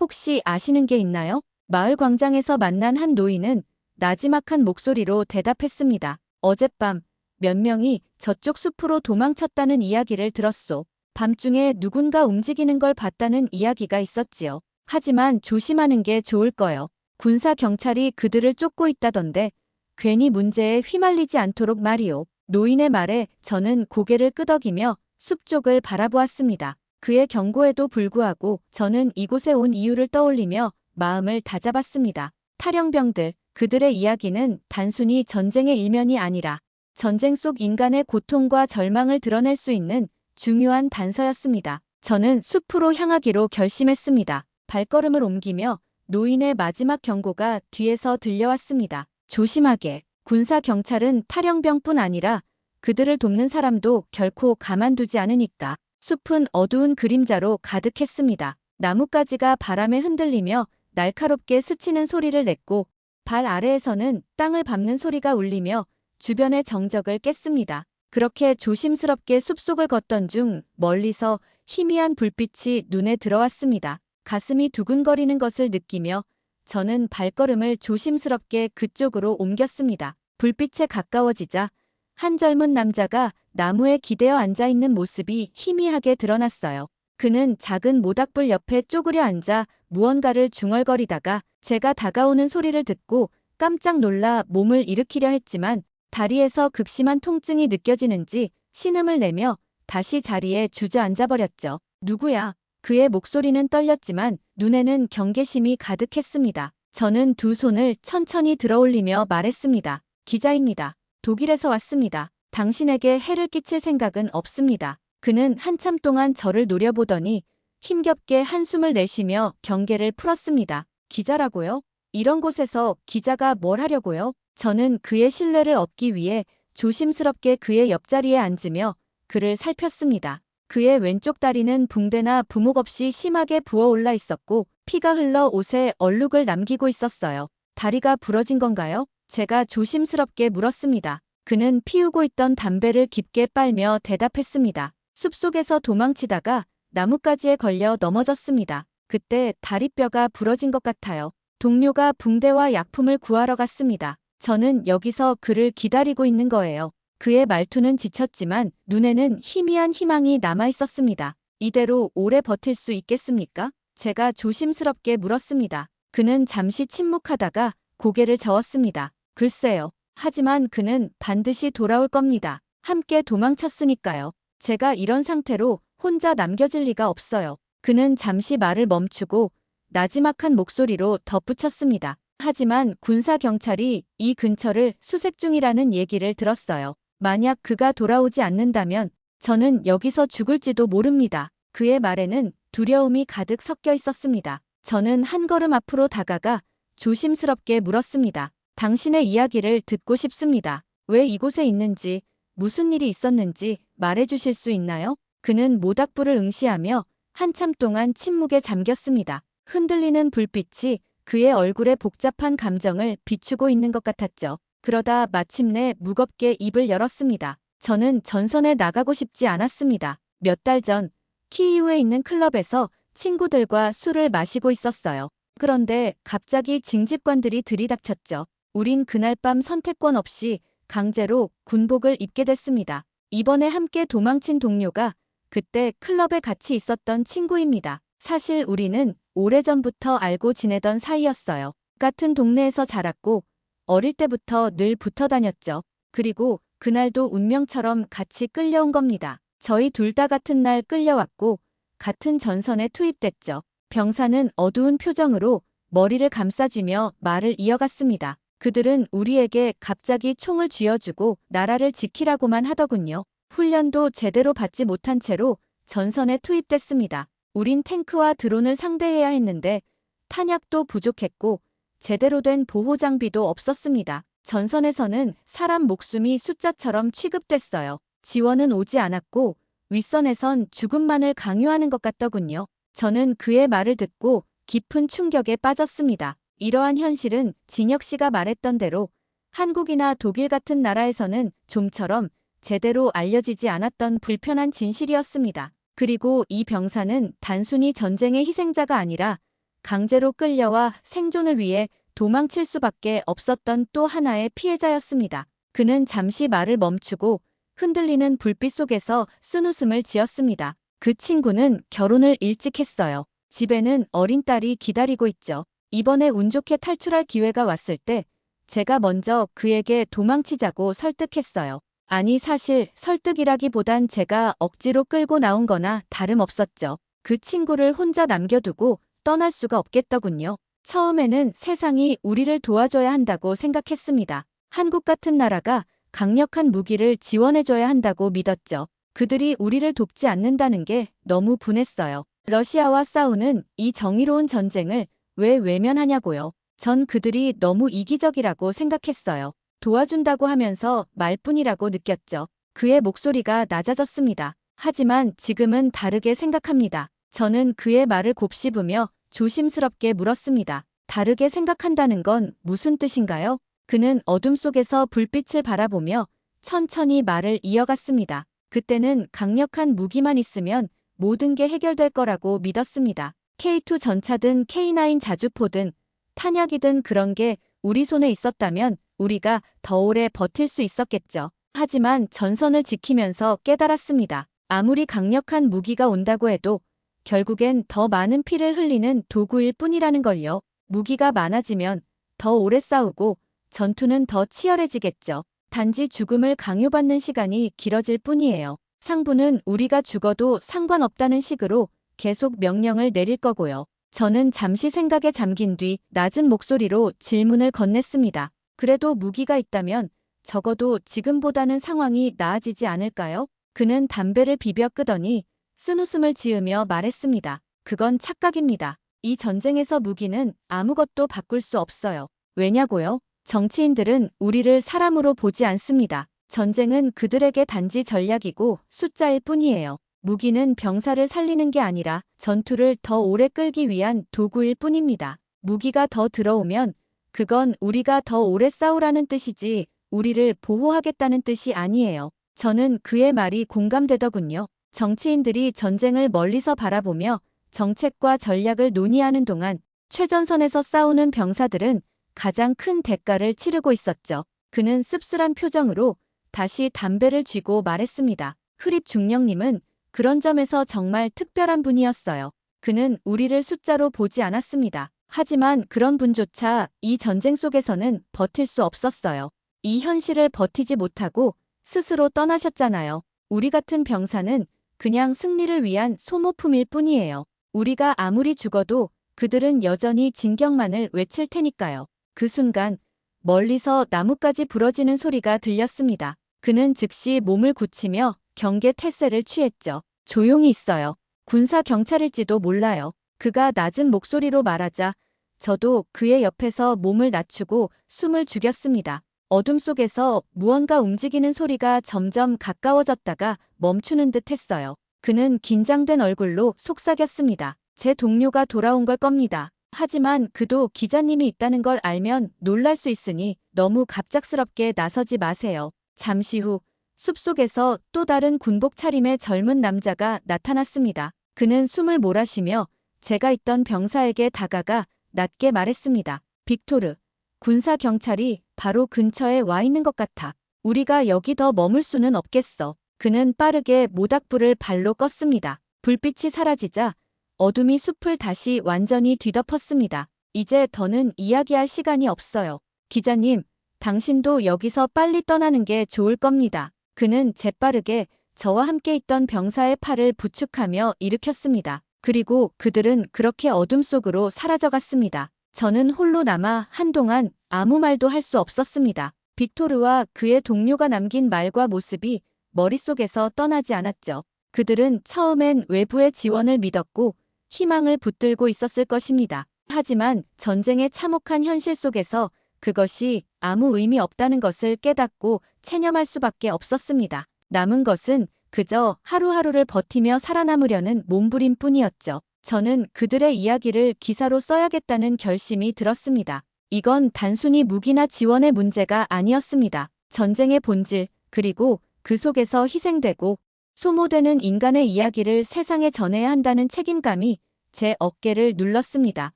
혹시 아시는 게 있나요? 마을 광장에서 만난 한 노인은 나지막한 목소리로 대답했습니다. 어젯밤 몇 명이 저쪽 숲으로 도망쳤다는 이야기를 들었소. 밤중에 누군가 움직이는 걸 봤다는 이야기가 있었지요. 하지만 조심하는 게 좋을 거요. 군사 경찰이 그들을 쫓고 있다던데 괜히 문제에 휘말리지 않도록 말이오. 노인의 말에 저는 고개를 끄덕이며 숲 쪽을 바라보았습니다. 그의 경고에도 불구하고 저는 이곳에 온 이유를 떠올리며 마음을 다잡았습니다. 탈영병들, 그들의 이야기는 단순히 전쟁의 일면이 아니라 전쟁 속 인간의 고통과 절망을 드러낼 수 있는 중요한 단서였습니다. 저는 숲으로 향하기로 결심했습니다. 발걸음을 옮기며 노인의 마지막 경고가 뒤에서 들려왔습니다. 조심하게. 군사 경찰은 탈영병뿐 아니라 그들을 돕는 사람도 결코 가만두지 않으니까. 숲은 어두운 그림자로 가득했습니다. 나뭇가지가 바람에 흔들리며 날카롭게 스치는 소리를 냈고 발 아래에서는 땅을 밟는 소리가 울리며 주변의 정적을 깼습니다. 그렇게 조심스럽게 숲속을 걷던 중 멀리서 희미한 불빛이 눈에 들어왔습니다. 가슴이 두근거리는 것을 느끼며 저는 발걸음을 조심스럽게 그쪽으로 옮겼습니다. 불빛에 가까워지자 한 젊은 남자가 나무에 기대어 앉아있는 모습이 희미하게 드러났어요. 그는 작은 모닥불 옆에 쪼그려 앉아 무언가를 중얼거리다가 제가 다가오는 소리를 듣고 깜짝 놀라 몸을 일으키려 했지만 다리에서 극심한 통증이 느껴지는지 신음을 내며 다시 자리에 주저앉아버렸죠. 누구야? 그의 목소리는 떨렸지만 눈에는 경계심이 가득했습니다. 저는 두 손을 천천히 들어올리며 말했습니다. 기자입니다. 독일에서 왔습니다. 당신에게 해를 끼칠 생각은 없습니다. 그는 한참 동안 저를 노려보더니 힘겹게 한숨을 내쉬며 경계를 풀었습니다. 기자라고요? 이런 곳에서 기자가 뭘 하려고요? 저는 그의 신뢰를 얻기 위해 조심스럽게 그의 옆자리에 앉으며 그를 살폈습니다. 그의 왼쪽 다리는 붕대나 부목 없이 심하게 부어올라 있었고 피가 흘러 옷에 얼룩을 남기고 있었어요. 다리가 부러진 건가요? 제가 조심스럽게 물었습니다. 그는 피우고 있던 담배를 깊게 빨며 대답했습니다. 숲속에서 도망치다가 나뭇가지에 걸려 넘어졌습니다. 그때 다리뼈가 부러진 것 같아요. 동료가 붕대와 약품을 구하러 갔습니다. 저는 여기서 그를 기다리고 있는 거예요. 그의 말투는 지쳤지만 눈에는 희미한 희망이 남아 있었습니다. 이대로 오래 버틸 수 있겠습니까? 제가 조심스럽게 물었습니다. 그는 잠시 침묵하다가 고개를 저었습니다. 글쎄요. 하지만 그는 반드시 돌아올 겁니다. 함께 도망쳤으니까요. 제가 이런 상태로 혼자 남겨질 리가 없어요. 그는 잠시 말을 멈추고 나지막한 목소리로 덧붙였습니다. 하지만 군사 경찰이 이 근처를 수색 중이라는 얘기를 들었어요. 만약 그가 돌아오지 않는다면 저는 여기서 죽을지도 모릅니다. 그의 말에는 두려움이 가득 섞여 있었습니다. 저는 한 걸음 앞으로 다가가 조심스럽게 물었습니다. 당신의 이야기를 듣고 싶습니다. 왜 이곳에 있는지, 무슨 일이 있었는지 말해주실 수 있나요? 그는 모닥불을 응시하며 한참 동안 침묵에 잠겼습니다. 흔들리는 불빛이 그의 얼굴에 복잡한 감정을 비추고 있는 것 같았죠. 그러다 마침내 무겁게 입을 열었습니다. 저는 전선에 나가고 싶지 않았습니다. 몇 달 전 키이우에 있는 클럽에서 친구들과 술을 마시고 있었어요. 그런데 갑자기 징집관들이 들이닥쳤죠. 우린 그날 밤 선택권 없이 강제로 군복을 입게 됐습니다. 이번에 함께 도망친 동료가 그때 클럽에 같이 있었던 친구입니다. 사실 우리는 오래전부터 알고 지내던 사이였어요. 같은 동네에서 자랐고 어릴 때부터 늘 붙어 다녔죠. 그리고 그날도 운명처럼 같이 끌려온 겁니다. 저희 둘 다 같은 날 끌려왔고 같은 전선에 투입됐죠. 병사는 어두운 표정으로 머리를 감싸쥐며 말을 이어갔습니다. 그들은 우리에게 갑자기 총을 쥐어주고 나라를 지키라고만 하더군요. 훈련도 제대로 받지 못한 채로 전선에 투입됐습니다. 우린 탱크와 드론을 상대해야 했는데 탄약도 부족했고 제대로 된 보호 장비도 없었습니다. 전선에서는 사람 목숨이 숫자처럼 취급됐어요. 지원은 오지 않았고 윗선에선 죽음만을 강요하는 것 같더군요. 저는 그의 말을 듣고 깊은 충격에 빠졌습니다. 이러한 현실은 진혁 씨가 말했던 대로 한국이나 독일 같은 나라에서는 좀처럼 제대로 알려지지 않았던 불편한 진실이었습니다. 그리고 이 병사는 단순히 전쟁의 희생자가 아니라 강제로 끌려와 생존을 위해 도망칠 수밖에 없었던 또 하나의 피해자였습니다. 그는 잠시 말을 멈추고 흔들리는 불빛 속에서 쓴웃음을 지었습니다. 그 친구는 결혼을 일찍 했어요. 집에는 어린 딸이 기다리고 있죠. 이번에 운 좋게 탈출할 기회가 왔을 때 제가 먼저 그에게 도망치자고 설득했어요. 아니 사실 설득이라기보단 제가 억지로 끌고 나온 거나 다름없었죠. 그 친구를 혼자 남겨두고 떠날 수가 없겠더군요. 처음에는 세상이 우리를 도와줘야 한다고 생각했습니다. 한국 같은 나라가 강력한 무기를 지원해줘야 한다고 믿었죠. 그들이 우리를 돕지 않는다는 게 너무 분했어요. 러시아와 싸우는 이 정의로운 전쟁을 왜 외면하냐고요. 전 그들이 너무 이기적이라고 생각했어요. 도와준다고 하면서 말뿐이라고 느꼈죠. 그의 목소리가 낮아졌습니다. 하지만 지금은 다르게 생각합니다. 저는 그의 말을 곱씹으며 조심스럽게 물었습니다. 다르게 생각한다는 건 무슨 뜻인가요? 그는 어둠 속에서 불빛을 바라보며 천천히 말을 이어갔습니다. 그때는 강력한 무기만 있으면 모든 게 해결될 거라고 믿었습니다. K2 전차든 K9 자주포든 탄약이든 그런 게 우리 손에 있었다면 우리가 더 오래 버틸 수 있었겠죠. 하지만 전선을 지키면서 깨달았습니다. 아무리 강력한 무기가 온다고 해도 결국엔 더 많은 피를 흘리는 도구일 뿐이라는 걸요. 무기가 많아지면 더 오래 싸우고 전투는 더 치열해지겠죠. 단지 죽음을 강요받는 시간이 길어질 뿐이에요. 상부는 우리가 죽어도 상관없다는 식으로 계속 명령을 내릴 거고요. 저는 잠시 생각에 잠긴 뒤 낮은 목소리로 질문을 건넸습니다. 그래도 무기가 있다면 적어도 지금보다는 상황이 나아지지 않을까요? 그는 담배를 비벼 끄더니 쓴웃음을 지으며 말했습니다. 그건 착각입니다. 이 전쟁에서 무기는 아무것도 바꿀 수 없어요. 왜냐고요? 정치인들은 우리를 사람으로 보지 않습니다. 전쟁은 그들에게 단지 전략이고 숫자일 뿐이에요. 무기는 병사를 살리는 게 아니라 전투를 더 오래 끌기 위한 도구일 뿐입니다. 무기가 더 들어오면 그건 우리가 더 오래 싸우라는 뜻이지 우리를 보호하겠다는 뜻이 아니에요. 저는 그의 말이 공감되더군요. 정치인들이 전쟁을 멀리서 바라보며 정책과 전략을 논의하는 동안 최전선에서 싸우는 병사들은 가장 큰 대가를 치르고 있었죠. 그는 씁쓸한 표정으로 다시 담배를 쥐고 말했습니다. 흐립 중령님은 그런 점에서 정말 특별한 분이었어요. 그는 우리를 숫자로 보지 않았습니다. 하지만 그런 분조차 이 전쟁 속에서는 버틸 수 없었어요. 이 현실을 버티지 못하고 스스로 떠나셨잖아요. 우리 같은 병사는 그냥 승리를 위한 소모품일 뿐이에요. 우리가 아무리 죽어도 그들은 여전히 진격만을 외칠 테니까요. 그 순간 멀리서 나뭇가지 부러지는 소리가 들렸습니다. 그는 즉시 몸을 굳히며 경계 태세를 취했죠. 조용히 있어요. 군사 경찰일지도 몰라요. 그가 낮은 목소리로 말하자 저도 그의 옆에서 몸을 낮추고 숨을 죽였습니다. 어둠 속에서 무언가 움직이는 소리가 점점 가까워졌다가 멈추는 듯 했어요. 그는 긴장된 얼굴로 속삭였습니다. 제 동료가 돌아온 걸 겁니다. 하지만 그도 기자님이 있다는 걸 알면 놀랄 수 있으니 너무 갑작스럽게 나서지 마세요. 잠시 후 숲속에서 또 다른 군복 차림의 젊은 남자가 나타났습니다. 그는 숨을 몰아쉬며 제가 있던 병사에게 다가가 낮게 말했습니다. 빅토르, 군사경찰이 바로 근처에 와 있는 것 같아. 우리가 여기 더 머물 수는 없겠어. 그는 빠르게 모닥불을 발로 껐습니다. 불빛이 사라지자 어둠이 숲을 다시 완전히 뒤덮었습니다. 이제 더는 이야기할 시간이 없어요. 기자님, 당신도 여기서 빨리 떠나는 게 좋을 겁니다. 그는 재빠르게 저와 함께 있던 병사의 팔을 부축하며 일으켰습니다. 그리고 그들은 그렇게 어둠 속으로 사라져갔습니다. 저는 홀로 남아 한동안 아무 말도 할 수 없었습니다. 빅토르와 그의 동료가 남긴 말과 모습이 머릿속에서 떠나지 않았죠. 그들은 처음엔 외부의 지원을 믿었고 희망을 붙들고 있었을 것입니다. 하지만 전쟁의 참혹한 현실 속에서 그것이 아무 의미 없다는 것을 깨닫고 체념할 수밖에 없었습니다. 남은 것은 그저 하루하루를 버티며 살아남으려는 몸부림 뿐이었죠. 저는 그들의 이야기를 기사로 써야겠다는 결심이 들었습니다. 이건 단순히 무기나 지원의 문제가 아니었습니다. 전쟁의 본질, 그리고 그 속에서 희생되고 소모되는 인간의 이야기를 세상에 전해야 한다는 책임감이 제 어깨를 눌렀습니다.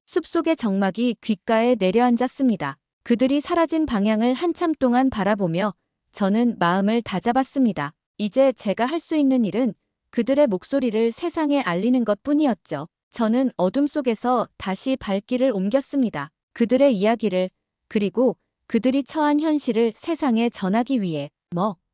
숲속의 정막이 귓가에 내려앉았습니다. 그들이 사라진 방향을 한참 동안 바라보며 저는 마음을 다잡았습니다. 이제 제가 할 수 있는 일은 그들의 목소리를 세상에 알리는 것뿐이었죠. 저는 어둠 속에서 다시 발길을 옮겼습니다. 그들의 이야기를, 그리고 그들이 처한 현실을 세상에 전하기 위해.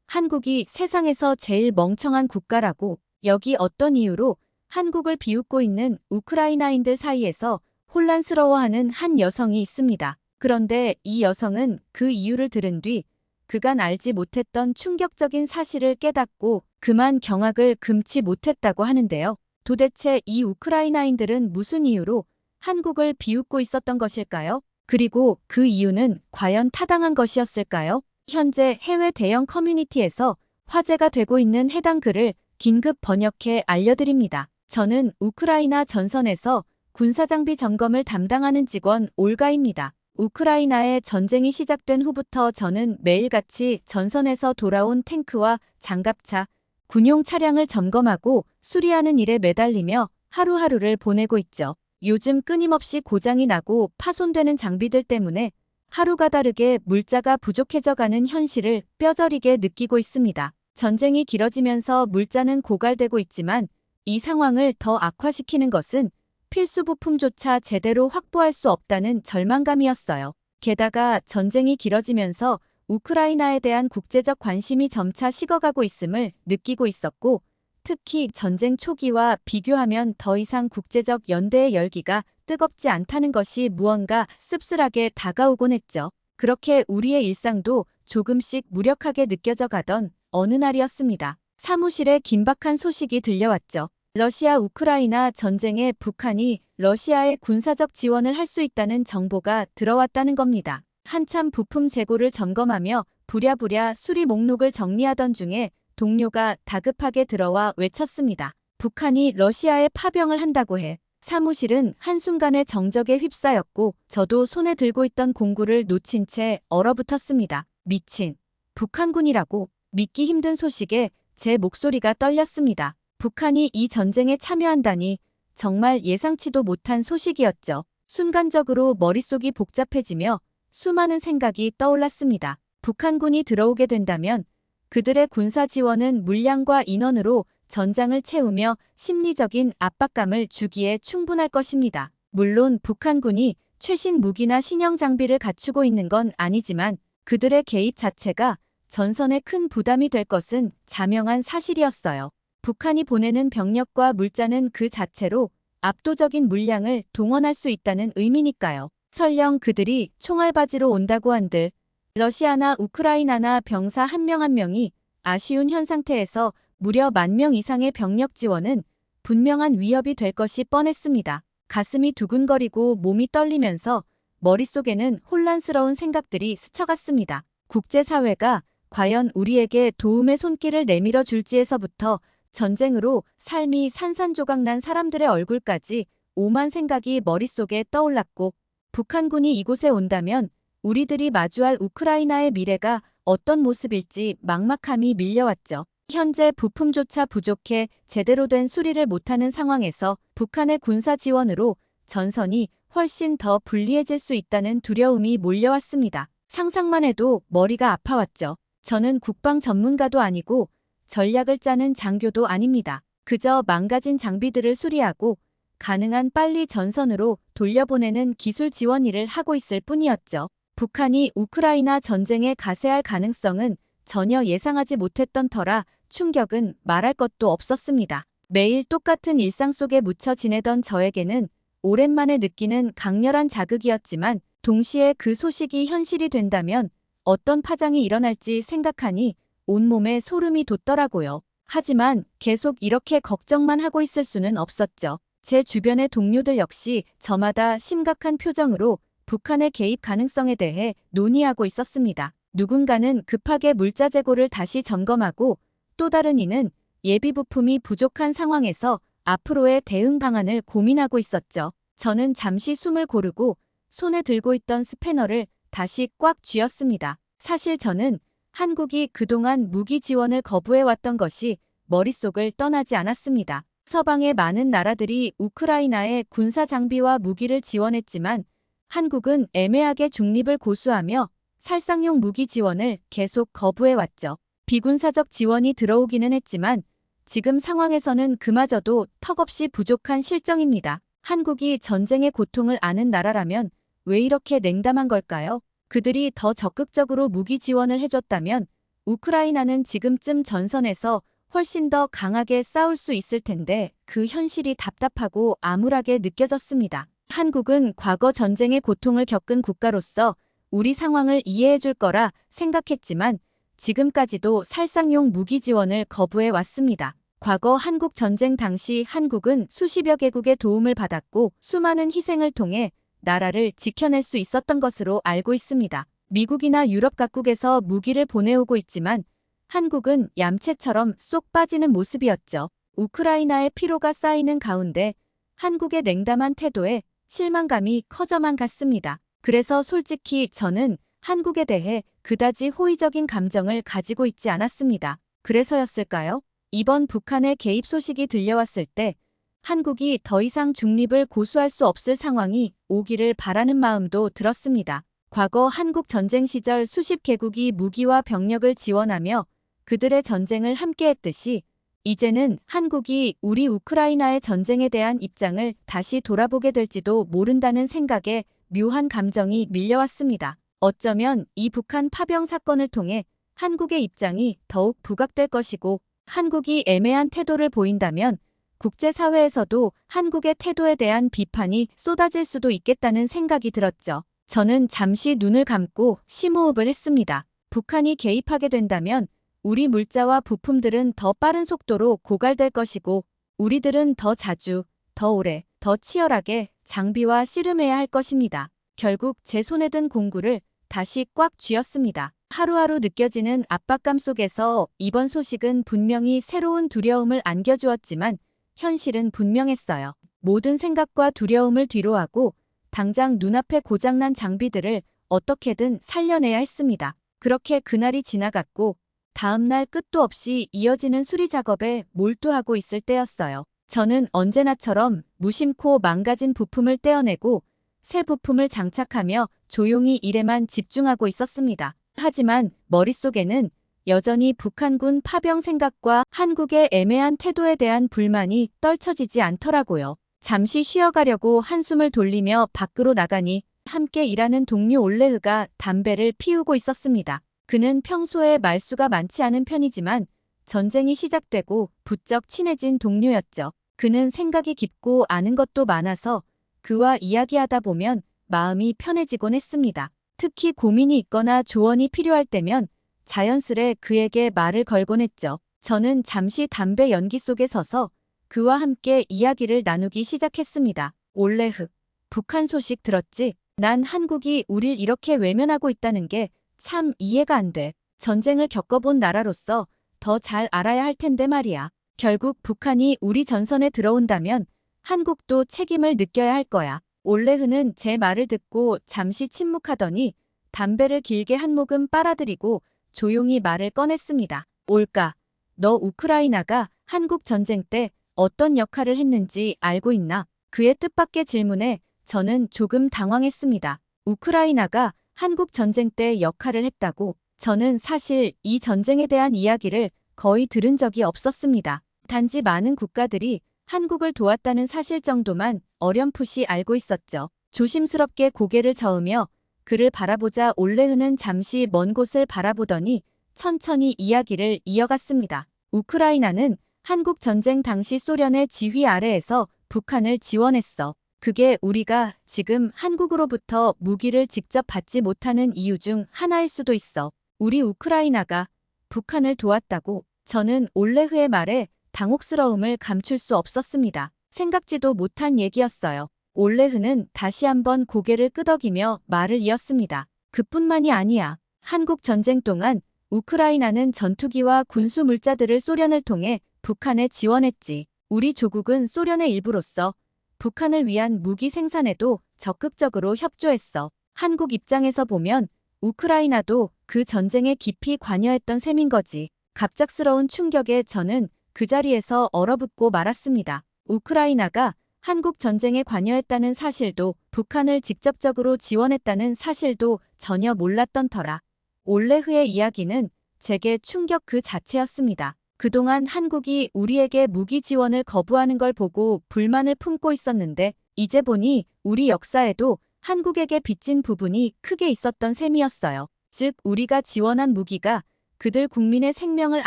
한국이 세상에서 제일 멍청한 국가라고, 여기 어떤 이유로 한국을 비웃고 있는 우크라이나인들 사이에서 혼란스러워하는 한 여성이 있습니다. 그런데 이 여성은 그 이유를 들은 뒤 그간 알지 못했던 충격적인 사실을 깨닫고 그만 경악을 금치 못했다고 하는데요. 도대체 이 우크라이나인들은 무슨 이유로 한국을 비웃고 있었던 것일까요? 그리고 그 이유는 과연 타당한 것이었을까요? 현재 해외 대형 커뮤니티에서 화제가 되고 있는 해당 글을 긴급 번역해 알려드립니다. 저는 우크라이나 전선에서 군사장비 점검을 담당하는 직원 올가입니다. 우크라이나의 전쟁이 시작된 후부터 저는 매일같이 전선에서 돌아온 탱크와 장갑차, 군용 차량을 점검하고 수리하는 일에 매달리며 하루하루를 보내고 있죠. 요즘 끊임없이 고장이 나고 파손되는 장비들 때문에 하루가 다르게 물자가 부족해져가는 현실을 뼈저리게 느끼고 있습니다. 전쟁이 길어지면서 물자는 고갈되고 있지만 이 상황을 더 악화시키는 것은 필수 부품조차 제대로 확보할 수 없다는 절망감이었어요. 게다가 전쟁이 길어지면서 우크라이나에 대한 국제적 관심이 점차 식어가고 있음을 느끼고 있었고, 특히 전쟁 초기와 비교하면 더 이상 국제적 연대의 열기가 뜨겁지 않다는 것이 무언가 씁쓸하게 다가오곤 했죠. 그렇게 우리의 일상도 조금씩 무력하게 느껴져 가던 어느 날이었습니다. 사무실에 긴박한 소식이 들려왔죠. 러시아 우크라이나 전쟁에 북한이 러시아에 군사적 지원을 할 수 있다는 정보가 들어왔다는 겁니다. 한참 부품 재고를 점검하며 부랴부랴 수리 목록을 정리하던 중에 동료가 다급하게 들어와 외쳤습니다. 북한이 러시아에 파병을 한다고 해. 사무실은 한순간에 정적에 휩싸였고 저도 손에 들고 있던 공구를 놓친 채 얼어붙었습니다. 미친. 북한군이라고. 믿기 힘든 소식에 제 목소리가 떨렸습니다. 북한이 이 전쟁에 참여한다니 정말 예상치도 못한 소식이었죠. 순간적으로 머릿속이 복잡해지며 수많은 생각이 떠올랐습니다. 북한군이 들어오게 된다면 그들의 군사 지원은 물량과 인원으로 전장을 채우며 심리적인 압박감을 주기에 충분할 것입니다. 물론 북한군이 최신 무기나 신형 장비를 갖추고 있는 건 아니지만 그들의 개입 자체가 전선에 큰 부담이 될 것은 자명한 사실이었어요. 북한이 보내는 병력과 물자는 그 자체로 압도적인 물량을 동원할 수 있다는 의미니까요. 설령 그들이 총알바지로 온다고 한들 러시아나 우크라이나나 병사 한 명 한 명이 아쉬운 현 상태에서 무려 10,000명 이상의 병력 지원은 분명한 위협이 될 것이 뻔했습니다. 가슴이 두근거리고 몸이 떨리면서 머릿속에는 혼란스러운 생각들이 스쳐갔습니다. 국제사회가 과연 우리에게 도움의 손길을 내밀어 줄지에서부터 전쟁으로 삶이 산산조각난 사람들의 얼굴까지 오만 생각이 머릿속에 떠올랐고, 북한군이 이곳에 온다면 우리들이 마주할 우크라이나의 미래가 어떤 모습일지 막막함이 밀려왔죠. 현재 부품조차 부족해 제대로 된 수리를 못하는 상황에서 북한의 군사 지원으로 전선이 훨씬 더 불리해질 수 있다는 두려움이 몰려왔습니다. 상상만 해도 머리가 아파왔죠. 저는 국방 전문가도 아니고 전략을 짜는 장교도 아닙니다. 그저 망가진 장비들을 수리하고 가능한 빨리 전선으로 돌려보내는 기술 지원 일을 하고 있을 뿐이었죠. 북한이 우크라이나 전쟁에 가세할 가능성은 전혀 예상하지 못했던 터라 충격은 말할 것도 없었습니다. 매일 똑같은 일상 속에 묻혀 지내던 저에게는 오랜만에 느끼는 강렬한 자극이었지만 동시에 그 소식이 현실이 된다면 어떤 파장이 일어날지 생각하니 온몸에 소름이 돋더라고요. 하지만 계속 이렇게 걱정만 하고 있을 수는 없었죠. 제 주변의 동료들 역시 저마다 심각한 표정으로 북한의 개입 가능성에 대해 논의하고 있었습니다. 누군가는 급하게 물자 재고를 다시 점검하고 또 다른 이는 예비 부품이 부족한 상황에서 앞으로의 대응 방안을 고민하고 있었죠. 저는 잠시 숨을 고르고 손에 들고 있던 스패너를 다시 꽉 쥐었습니다. 사실 저는 한국이 그동안 무기 지원을 거부해왔던 것이 머릿속을 떠나지 않았습니다. 서방의 많은 나라들이 우크라이나에 군사 장비와 무기를 지원했지만 한국은 애매하게 중립을 고수하며 살상용 무기 지원을 계속 거부해왔죠. 비군사적 지원이 들어오기는 했지만 지금 상황에서는 그마저도 턱없이 부족한 실정입니다. 한국이 전쟁의 고통을 아는 나라라면 왜 이렇게 냉담한 걸까요? 그들이 더 적극적으로 무기 지원을 해줬다면 우크라이나는 지금쯤 전선에서 훨씬 더 강하게 싸울 수 있을 텐데 그 현실이 답답하고 암울하게 느껴졌습니다. 한국은 과거 전쟁의 고통을 겪은 국가로서 우리 상황을 이해해 줄 거라 생각했지만 지금까지도 살상용 무기 지원을 거부해 왔습니다. 과거 한국 전쟁 당시 한국은 수십여 개국의 도움을 받았고 수많은 희생을 통해 나라를 지켜낼 수 있었던 것으로 알고 있습니다. 미국이나 유럽 각국에서 무기를 보내오고 있지만 한국은 얌체처럼 쏙 빠지는 모습이었죠. 우크라이나의 피로가 쌓이는 가운데 한국의 냉담한 태도에 실망감이 커져만 갔습니다. 그래서 솔직히 저는 한국에 대해 그다지 호의적인 감정을 가지고 있지 않았습니다. 그래서였을까요? 이번 북한의 개입 소식이 들려왔을 때 한국이 더 이상 중립을 고수할 수 없을 상황이 오기를 바라는 마음도 들었습니다. 과거 한국 전쟁 시절 수십 개국이 무기와 병력을 지원하며 그들의 전쟁을 함께했듯이 이제는 한국이 우리 우크라이나의 전쟁에 대한 입장을 다시 돌아보게 될지도 모른다는 생각에 묘한 감정이 밀려왔습니다. 어쩌면 이 북한 파병 사건을 통해 한국의 입장이 더욱 부각될 것이고 한국이 애매한 태도를 보인다면 국제사회에서도 한국의 태도에 대한 비판이 쏟아질 수도 있겠다는 생각이 들었죠. 저는 잠시 눈을 감고 심호흡을 했습니다. 북한이 개입하게 된다면 우리 물자와 부품들은 더 빠른 속도로 고갈될 것이고 우리들은 더 자주, 더 오래, 더 치열하게 장비와 씨름해야 할 것입니다. 결국 제 손에 든 공구를 다시 꽉 쥐었습니다. 하루하루 느껴지는 압박감 속에서 이번 소식은 분명히 새로운 두려움을 안겨주었지만 현실은 분명했어요. 모든 생각과 두려움을 뒤로하고 당장 눈앞에 고장난 장비들을 어떻게든 살려내야 했습니다. 그렇게 그날이 지나갔고 다음날 끝도 없이 이어지는 수리 작업에 몰두하고 있을 때였어요. 저는 언제나처럼 무심코 망가진 부품을 떼어내고 새 부품을 장착하며 조용히 일에만 집중하고 있었습니다. 하지만 머릿속에는 여전히 북한군 파병 생각과 한국의 애매한 태도에 대한 불만이 떨쳐지지 않더라고요. 잠시 쉬어가려고 한숨을 돌리며 밖으로 나가니 함께 일하는 동료 올레흐가 담배를 피우고 있었습니다. 그는 평소에 말수가 많지 않은 편이지만 전쟁이 시작되고 부쩍 친해진 동료였죠. 그는 생각이 깊고 아는 것도 많아서 그와 이야기하다 보면 마음이 편해지곤 했습니다. 특히 고민이 있거나 조언이 필요할 때면 자연스레 그에게 말을 걸곤 했죠. 저는 잠시 담배 연기 속에 서서 그와 함께 이야기를 나누기 시작했습니다. 올레흐, 북한 소식 들었지? 난 한국이 우릴 이렇게 외면하고 있다는 게 참 이해가 안 돼. 전쟁을 겪어본 나라로서 더 잘 알아야 할 텐데 말이야. 결국 북한이 우리 전선에 들어온다면 한국도 책임을 느껴야 할 거야. 올레흐는 제 말을 듣고 잠시 침묵하더니 담배를 길게 한 모금 빨아들이고 조용히 말을 꺼냈습니다. 올까, 너 우크라이나가 한국 전쟁 때 어떤 역할을 했는지 알고 있나? 그의 뜻밖의 질문에 저는 조금 당황했습니다. 우크라이나가 한국 전쟁 때 역할을 했다고? 저는 사실 이 전쟁에 대한 이야기를 거의 들은 적이 없었습니다. 단지 많은 국가들이 한국을 도왔다는 사실 정도만 어렴풋이 알고 있었죠. 조심스럽게 고개를 저으며 그를 바라보자 올레흐는 잠시 먼 곳을 바라보더니 천천히 이야기를 이어갔습니다. 우크라이나는 한국 전쟁 당시 소련의 지휘 아래에서 북한을 지원했어. 그게 우리가 지금 한국으로부터 무기를 직접 받지 못하는 이유 중 하나일 수도 있어. 우리 우크라이나가 북한을 도왔다고? 저는 올레흐의 말에 당혹스러움을 감출 수 없었습니다. 생각지도 못한 얘기였어요. 올레흐는 다시 한번 고개를 끄덕이며 말을 이었습니다. 그뿐만이 아니야. 한국 전쟁 동안 우크라이나는 전투기와 군수 물자들을 소련을 통해 북한에 지원했지. 우리 조국은 소련의 일부로서 북한을 위한 무기 생산에도 적극적으로 협조했어. 한국 입장에서 보면 우크라이나도 그 전쟁에 깊이 관여했던 셈인 거지. 갑작스러운 충격에 저는 그 자리에서 얼어붙고 말았습니다. 우크라이나가 한국 전쟁에 관여했다는 사실도 북한을 직접적으로 지원했다는 사실도 전혀 몰랐던 터라. 올레흐의 이야기는 제게 충격 그 자체였습니다. 그동안 한국이 우리에게 무기 지원을 거부하는 걸 보고 불만을 품고 있었는데 이제 보니 우리 역사에도 한국에게 빚진 부분이 크게 있었던 셈이었어요. 즉 우리가 지원한 무기가 그들 국민의 생명을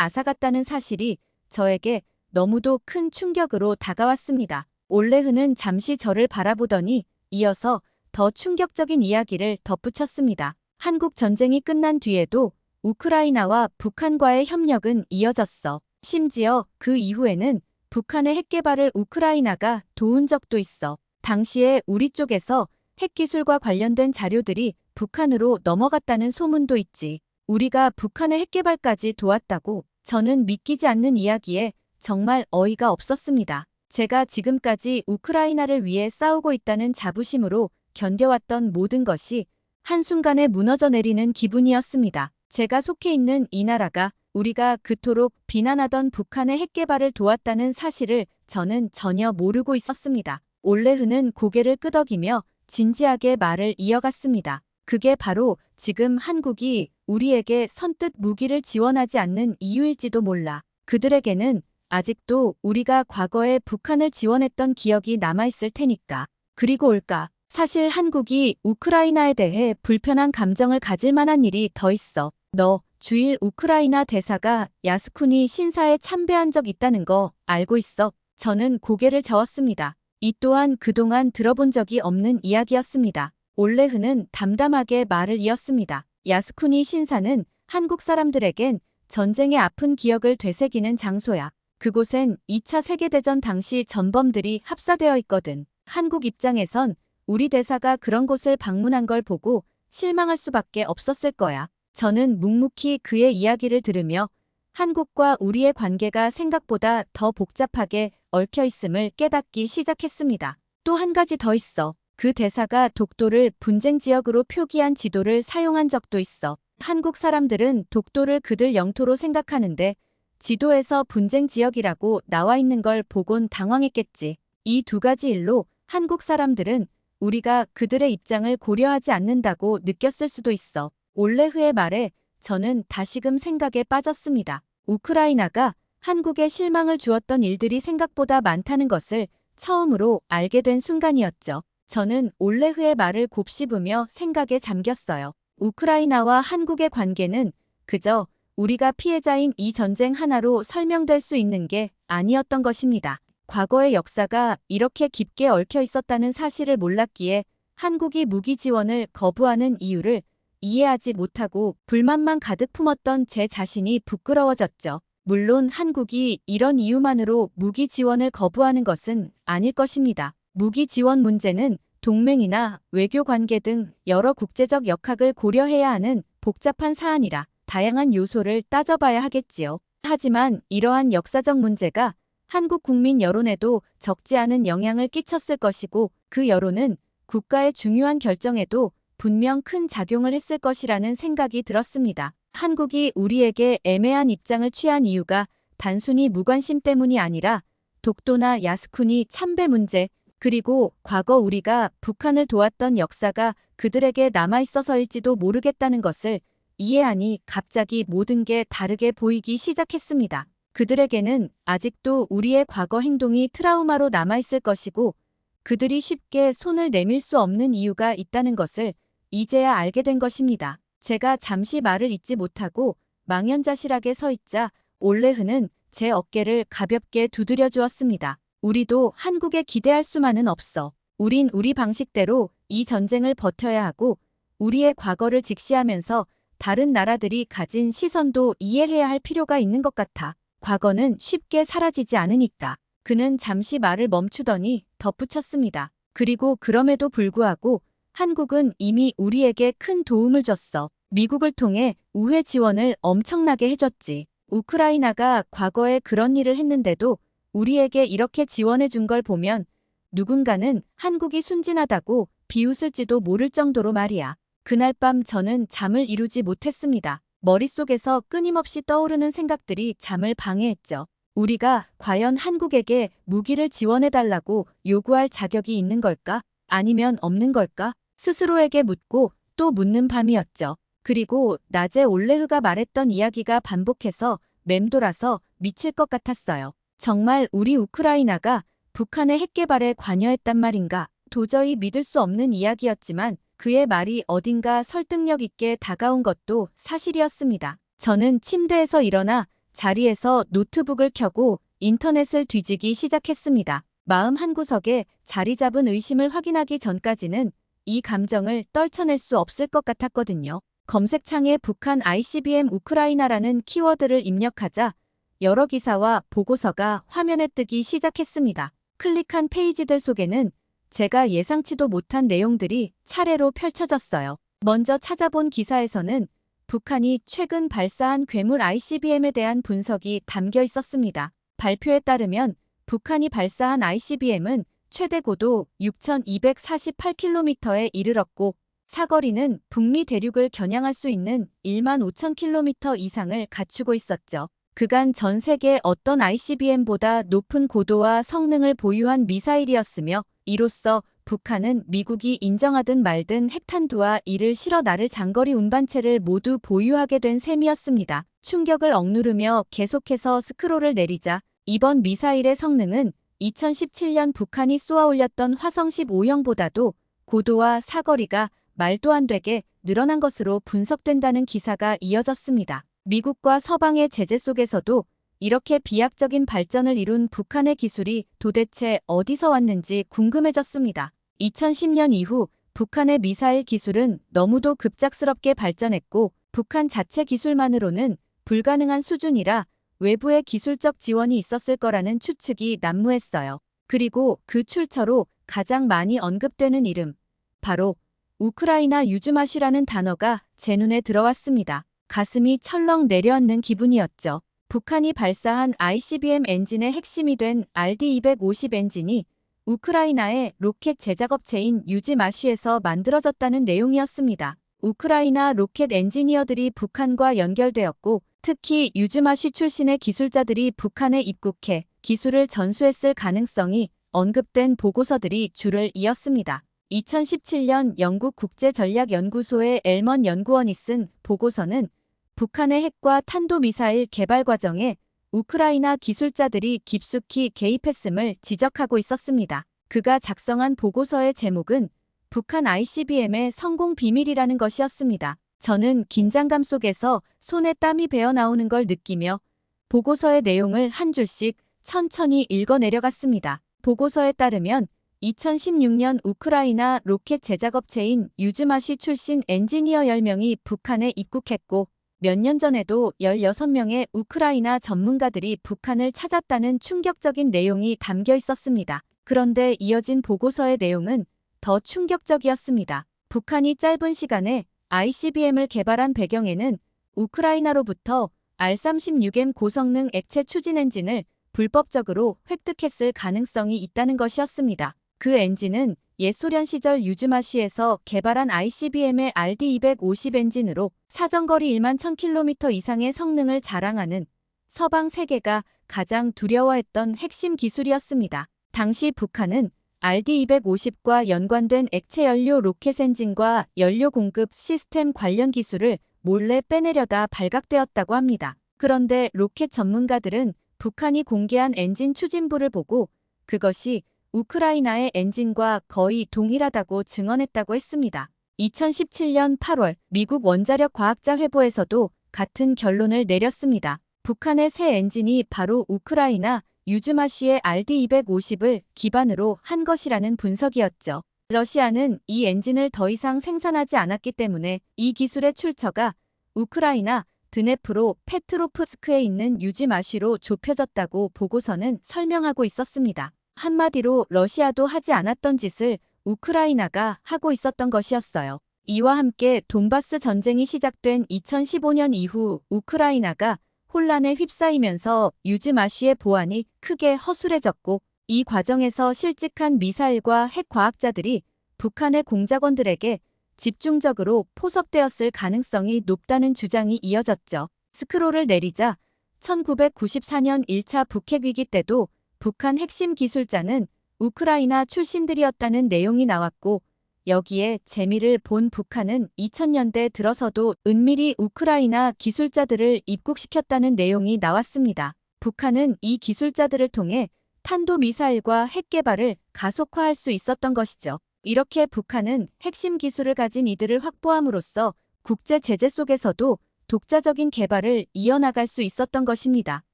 앗아갔다는 사실이 저에게 너무도 큰 충격으로 다가왔습니다. 올레흐는 잠시 저를 바라보더니 이어서 더 충격적인 이야기를 덧붙였습니다. 한국 전쟁이 끝난 뒤에도 우크라이나와 북한과의 협력은 이어졌어. 심지어 그 이후에는 북한의 핵 개발을 우크라이나가 도운 적도 있어. 당시에 우리 쪽에서 핵기술과 관련된 자료들이 북한으로 넘어갔다는 소문도 있지. 우리가 북한의 핵 개발까지 도왔다고. 저는 믿기지 않는 이야기에 정말 어이가 없었습니다. 제가 지금까지 우크라이나를 위해 싸우고 있다는 자부심으로 견뎌왔던 모든 것이 한순간에 무너져 내리는 기분이었습니다. 제가 속해 있는 이 나라가 우리가 그토록 비난하던 북한의 핵 개발을 도왔다는 사실을 저는 전혀 모르고 있었습니다. 올레흐는 고개를 끄덕이며 진지하게 말을 이어갔습니다. 그게 바로 지금 한국이 우리에게 선뜻 무기를 지원하지 않는 이유일지도 몰라. 그들에게는 아직도 우리가 과거에 북한을 지원했던 기억이 남아있을 테니까. 그리고 올까. 사실 한국이 우크라이나에 대해 불편한 감정을 가질 만한 일이 더 있어. 너 주일 우크라이나 대사가 야스쿠니 신사에 참배한 적 있다는 거 알고 있어? 저는 고개를 저었습니다. 이 또한 그동안 들어본 적이 없는 이야기였습니다. 올레흐는 담담하게 말을 이었습니다. 야스쿠니 신사는 한국 사람들에겐 전쟁의 아픈 기억을 되새기는 장소야. 그곳엔 2차 세계대전 당시 전범들이 합사되어 있거든. 한국 입장에선 우리 대사가 그런 곳을 방문한 걸 보고 실망할 수밖에 없었을 거야. 저는 묵묵히 그의 이야기를 들으며 한국과 우리의 관계가 생각보다 더 복잡하게 얽혀 있음을 깨닫기 시작했습니다. 또 한 가지 더 있어. 그 대사가 독도를 분쟁 지역으로 표기한 지도를 사용한 적도 있어. 한국 사람들은 독도를 그들 영토로 생각하는데 지도에서 분쟁 지역이라고 나와 있는 걸 보곤 당황했겠지. 이 두 가지 일로 한국 사람들은 우리가 그들의 입장을 고려하지 않는다고 느꼈을 수도 있어. 올레흐의 말에 저는 다시금 생각에 빠졌습니다. 우크라이나가 한국에 실망을 주었던 일들이 생각보다 많다는 것을 처음으로 알게 된 순간이었죠. 저는 올레흐의 말을 곱씹으며 생각에 잠겼어요. 우크라이나와 한국의 관계는 그저 우리가 피해자인 이 전쟁 하나로 설명될 수 있는 게 아니었던 것입니다. 과거의 역사가 이렇게 깊게 얽혀 있었다는 사실을 몰랐기에 한국이 무기 지원을 거부하는 이유를 이해하지 못하고 불만만 가득 품었던 제 자신이 부끄러워졌죠. 물론 한국이 이런 이유만으로 무기 지원을 거부하는 것은 아닐 것입니다. 무기 지원 문제는 동맹이나 외교 관계 등 여러 국제적 역학을 고려해야 하는 복잡한 사안이라 다양한 요소를 따져봐야 하겠지요. 하지만 이러한 역사적 문제가 한국 국민 여론에도 적지 않은 영향을 끼쳤을 것이고 그 여론은 국가의 중요한 결정에도 분명 큰 작용을 했을 것이라는 생각이 들었습니다. 한국이 우리에게 애매한 입장을 취한 이유가 단순히 무관심 때문이 아니라 독도나 야스쿠니 참배 문제 그리고 과거 우리가 북한을 도왔던 역사가 그들에게 남아있어서일지도 모르겠다는 것을 이해하니 갑자기 모든 게 다르게 보이기 시작했습니다. 그들에게는 아직도 우리의 과거 행동이 트라우마로 남아있을 것이고 그들이 쉽게 손을 내밀 수 없는 이유가 있다는 것을 이제야 알게 된 것입니다. 제가 잠시 말을 잇지 못하고 망연자실하게 서 있자 올레흐는 제 어깨를 가볍게 두드려 주었습니다. 우리도 한국에 기대할 수만은 없어. 우린 우리 방식대로 이 전쟁을 버텨야 하고 우리의 과거를 직시하면서 다른 나라들이 가진 시선도 이해해야 할 필요가 있는 것 같아. 과거는 쉽게 사라지지 않으니까. 그는 잠시 말을 멈추더니 덧붙였습니다. 그리고 그럼에도 불구하고 한국은 이미 우리에게 큰 도움을 줬어. 미국을 통해 우회 지원을 엄청나게 해줬지. 우크라이나가 과거에 그런 일을 했는데도 우리에게 이렇게 지원해 준 걸 보면 누군가는 한국이 순진하다고 비웃을지도 모를 정도로 말이야. 그날 밤 저는 잠을 이루지 못했습니다. 머릿속에서 끊임없이 떠오르는 생각들이 잠을 방해했죠. 우리가 과연 한국에게 무기를 지원해달라고 요구할 자격이 있는 걸까? 아니면 없는 걸까? 스스로에게 묻고 또 묻는 밤이었죠. 그리고 낮에 올레흐가 말했던 이야기가 반복해서 맴돌아서 미칠 것 같았어요. 정말 우리 우크라이나가 북한의 핵개발에 관여했단 말인가? 도저히 믿을 수 없는 이야기였지만 그의 말이 어딘가 설득력 있게 다가온 것도 사실이었습니다. 저는 침대에서 일어나 자리에서 노트북을 켜고 인터넷을 뒤지기 시작했습니다. 마음 한구석에 자리 잡은 의심을 확인하기 전까지는 이 감정을 떨쳐낼 수 없을 것 같았거든요. 검색창에 북한 ICBM 우크라이나라는 키워드를 입력하자 여러 기사와 보고서가 화면에 뜨기 시작했습니다. 클릭한 페이지들 속에는 제가 예상치도 못한 내용들이 차례로 펼쳐졌어요. 먼저 찾아본 기사에서는 북한이 최근 발사한 괴물 ICBM에 대한 분석이 담겨 있었습니다. 발표에 따르면 북한이 발사한 ICBM은 최대 고도 6,248km에 이르렀고 사거리는 북미 대륙을 겨냥할 수 있는 15,000km 이상을 갖추고 있었죠. 그간 전 세계 어떤 ICBM보다 높은 고도와 성능을 보유한 미사일이었으며 이로써 북한은 미국이 인정하든 말든 핵탄두와 이를 실어 나를 장거리 운반체를 모두 보유하게 된 셈이었습니다. 충격을 억누르며 계속해서 스크롤을 내리자 이번 미사일의 성능은 2017년 북한이 쏘아 올렸던 화성 15형보다도 고도와 사거리가 말도 안 되게 늘어난 것으로 분석된다는 기사가 이어졌습니다. 미국과 서방의 제재 속에서도 이렇게 비약적인 발전을 이룬 북한의 기술이 도대체 어디서 왔는지 궁금해졌습니다. 2010년 이후 북한의 미사일 기술은 너무도 급작스럽게 발전했고 북한 자체 기술만으로는 불가능한 수준이라 외부의 기술적 지원이 있었을 거라는 추측이 난무했어요. 그리고 그 출처로 가장 많이 언급되는 이름, 바로 우크라이나 유즈마시라는 단어가 제 눈에 들어왔습니다. 가슴이 철렁 내려앉는 기분이었죠. 북한이 발사한 ICBM 엔진의 핵심이 된 RD-250 엔진이 우크라이나의 로켓 제작업체인 유즈마시에서 만들어졌다는 내용이었습니다. 우크라이나 로켓 엔지니어들이 북한과 연결되었고 특히 유즈마시 출신의 기술자들이 북한에 입국해 기술을 전수했을 가능성이 언급된 보고서들이 줄을 이었습니다. 2017년 영국 국제전략연구소의 엘먼 연구원이 쓴 보고서는 북한의 핵과 탄도미사일 개발 과정에 우크라이나 기술자들이 깊숙이 개입했음을 지적하고 있었습니다. 그가 작성한 보고서의 제목은 북한 ICBM의 성공 비밀이라는 것이었습니다. 저는 긴장감 속에서 손에 땀이 배어 나오는 걸 느끼며 보고서의 내용을 한 줄씩 천천히 읽어 내려갔습니다. 보고서에 따르면 2016년 우크라이나 로켓 제작업체인 유즈마시 출신 엔지니어 10명이 북한에 입국했고 몇 년 전에도 16명의 우크라이나 전문가들이 북한을 찾았다는 충격적인 내용이 담겨 있었습니다. 그런데 이어진 고고서의 내용은 더 충격적이었습니다. 북한이 짧은 시간에 ICBM을 개발한 배경에는 우크라이나로부터 R-36M 고성능 액체 추진 엔진을 불법적으로 획득했을 가능성이 있다는 것이었습니다. 그 엔진은 옛 소련 시절 유즈마시에서 개발한 ICBM의 RD-250 엔진으로 사정거리 1만 1000km 이상의 성능을 자랑하는 서방 세계가 가장 두려워했던 핵심 기술이었습니다. 당시 북한은 RD-250과 연관된 액체 연료 로켓 엔진과 연료 공급 시스템 관련 기술을 몰래 빼내려다 발각되었다고 합니다. 그런데 로켓 전문가들은 북한이 공개한 엔진 추진부를 보고 그것이 우크라이나의 엔진과 거의 동일하다고 증언했다고 했습니다. 2017년 8월 미국 원자력 과학자 회보에서도 같은 결론을 내렸습니다. 북한의 새 엔진이 바로 우크라이나 유즈마시의 RD-250을 기반으로 한 것이라는 분석이었죠. 러시아는 이 엔진을 더 이상 생산하지 않았기 때문에 이 기술의 출처가 우크라이나 드네프로 페트로프스크에 있는 유즈마시로 좁혀졌다고 보고서는 설명하고 있었습니다. 한마디로 러시아도 하지 않았던 짓을 우크라이나가 하고 있었던 것이었어요. 이와 함께 돈바스 전쟁이 시작된 2015년 이후 우크라이나가 혼란에 휩싸이면서 유즈마시의 보안이 크게 허술해졌고, 이 과정에서 실직한 미사일과 핵 과학자들이 북한의 공작원들에게 집중적으로 포섭되었을 가능성이 높다는 주장이 이어졌죠. 스크롤을 내리자 1994년 1차 북핵 위기 때도 북한 핵심 기술자는 우크라이나 출신들이었다는 내용이 나왔고, 여기에 재미를 본 북한은 2000년대 들어서도 은밀히 우크라이나 기술자들을 입국시켰다는 내용이 나왔습니다. 북한은 이 기술자들을 통해 탄도미사일과 핵 개발을 가속화할 수 있었던 것이죠. 이렇게 북한은 핵심 기술을 가진 이들을 확보함으로써 국제 제재 속에서도 독자적인 개발을 이어나갈 수 있었던 것입니다.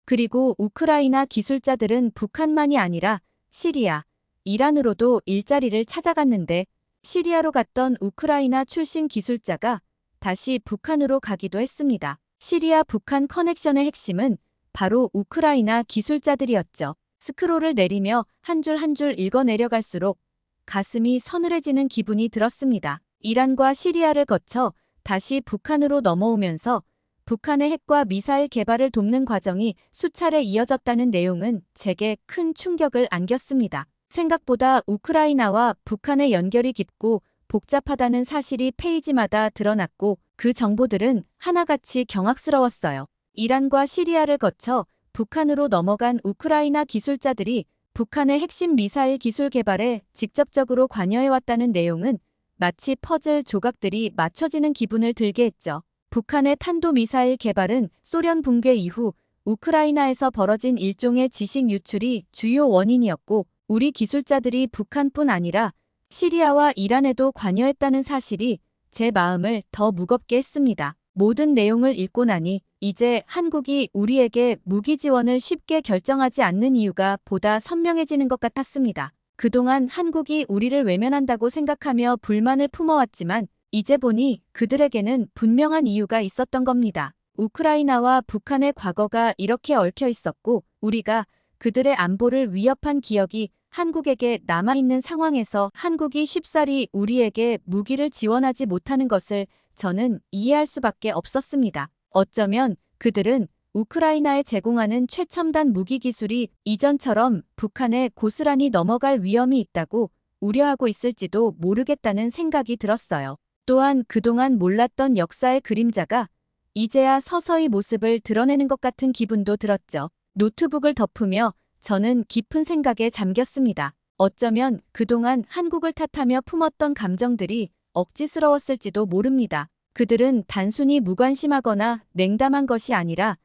그리고 우크라이나 기술자들은 북한만이 아니라 시리아, 이란으로도 일자리를 찾아갔는데, 시리아로 갔던 우크라이나 출신 기술자가 다시 북한으로 가기도 했습니다. 시리아 북한 커넥션의 핵심은 바로 우크라이나 기술자들이었죠. 스크롤을 내리며 한 줄 한 줄 읽어 내려갈수록 가슴이 서늘해지는 기분이 들었습니다. 이란과 시리아를 거쳐 다시 북한으로 넘어오면서 북한의 핵과 미사일 개발을 돕는 과정이 수차례 이어졌다는 내용은 제게 큰 충격을 안겼습니다. 생각보다 우크라이나와 북한의 연결이 깊고 복잡하다는 사실이 페이지마다 드러났고, 그 정보들은 하나같이 경악스러웠어요. 이란과 시리아를 거쳐 북한으로 넘어간 우크라이나 기술자들이 북한의 핵심 미사일 기술 개발에 직접적으로 관여해왔다는 내용은 마치 퍼즐 조각들이 맞춰지는 기분을 들게 했죠. 북한의 탄도미사일 개발은 소련 붕괴 이후 우크라이나에서 벌어진 일종의 지식 유출이 주요 원인이었고, 우리 기술자들이 북한뿐 아니라 시리아와 이란에도 관여했다는 사실이 제 마음을 더 무겁게 했습니다. 모든 내용을 읽고 나니 이제 한국이 우리에게 무기 지원을 쉽게 결정하지 않는 이유가 보다 선명해지는 것 같았습니다. 그동안 한국이 우리를 외면한다고 생각하며 불만을 품어왔지만 이제 보니 그들에게는 분명한 이유가 있었던 겁니다. 우크라이나와 북한의 과거가 이렇게 얽혀 있었고, 우리가 그들의 안보를 위협한 기억이 한국에게 남아있는 상황에서 한국이 쉽사리 우리에게 무기를 지원하지 못하는 것을 저는 이해할 수밖에 없었습니다. 어쩌면 그들은 우크라이나에 제공하는 최첨단 무기 기술이 이전처럼 북한에 고스란히 넘어갈 위험이 있다고 우려하고 있을지도 모르겠다는 생각이 들었어요. 또한 그동안 몰랐던 역사의 그림자가 이제야 서서히 모습을 드러내는 것 같은 기분도 들었죠. 노트북을 덮으며 저는 깊은 생각에 잠겼습니다. 어쩌면 그동안 한국을 탓하며 품었던 감정들이 억지스러웠을지도 모릅니다. 그들은 단순히 무관심하거나 냉담한 것이 아니라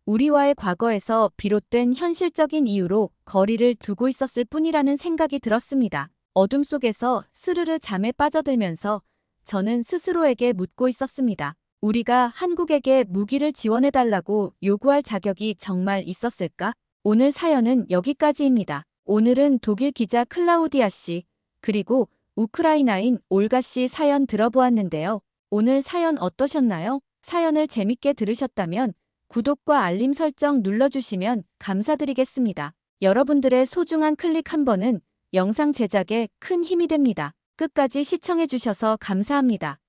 우리와의 과거에서 비롯된 현실적인 이유로 거리를 두고 있었을 뿐이라는 생각이 들었습니다. 어둠 속에서 스르르 잠에 빠져들면서 저는 스스로에게 묻고 있었습니다. 우리가 한국에게 무기를 지원해달라고 요구할 자격이 정말 있었을까? 오늘 사연은 여기까지입니다. 오늘은 독일 기자 클라우디아 씨, 그리고 우크라이나인 올가 씨 사연 들어보았는데요. 오늘 사연 어떠셨나요? 사연을 재밌게 들으셨다면 구독과 알림 설정 눌러주시면 감사드리겠습니다. 여러분들의 소중한 클릭 한 번은 영상 제작에 큰 힘이 됩니다. 끝까지 시청해주셔서 감사합니다.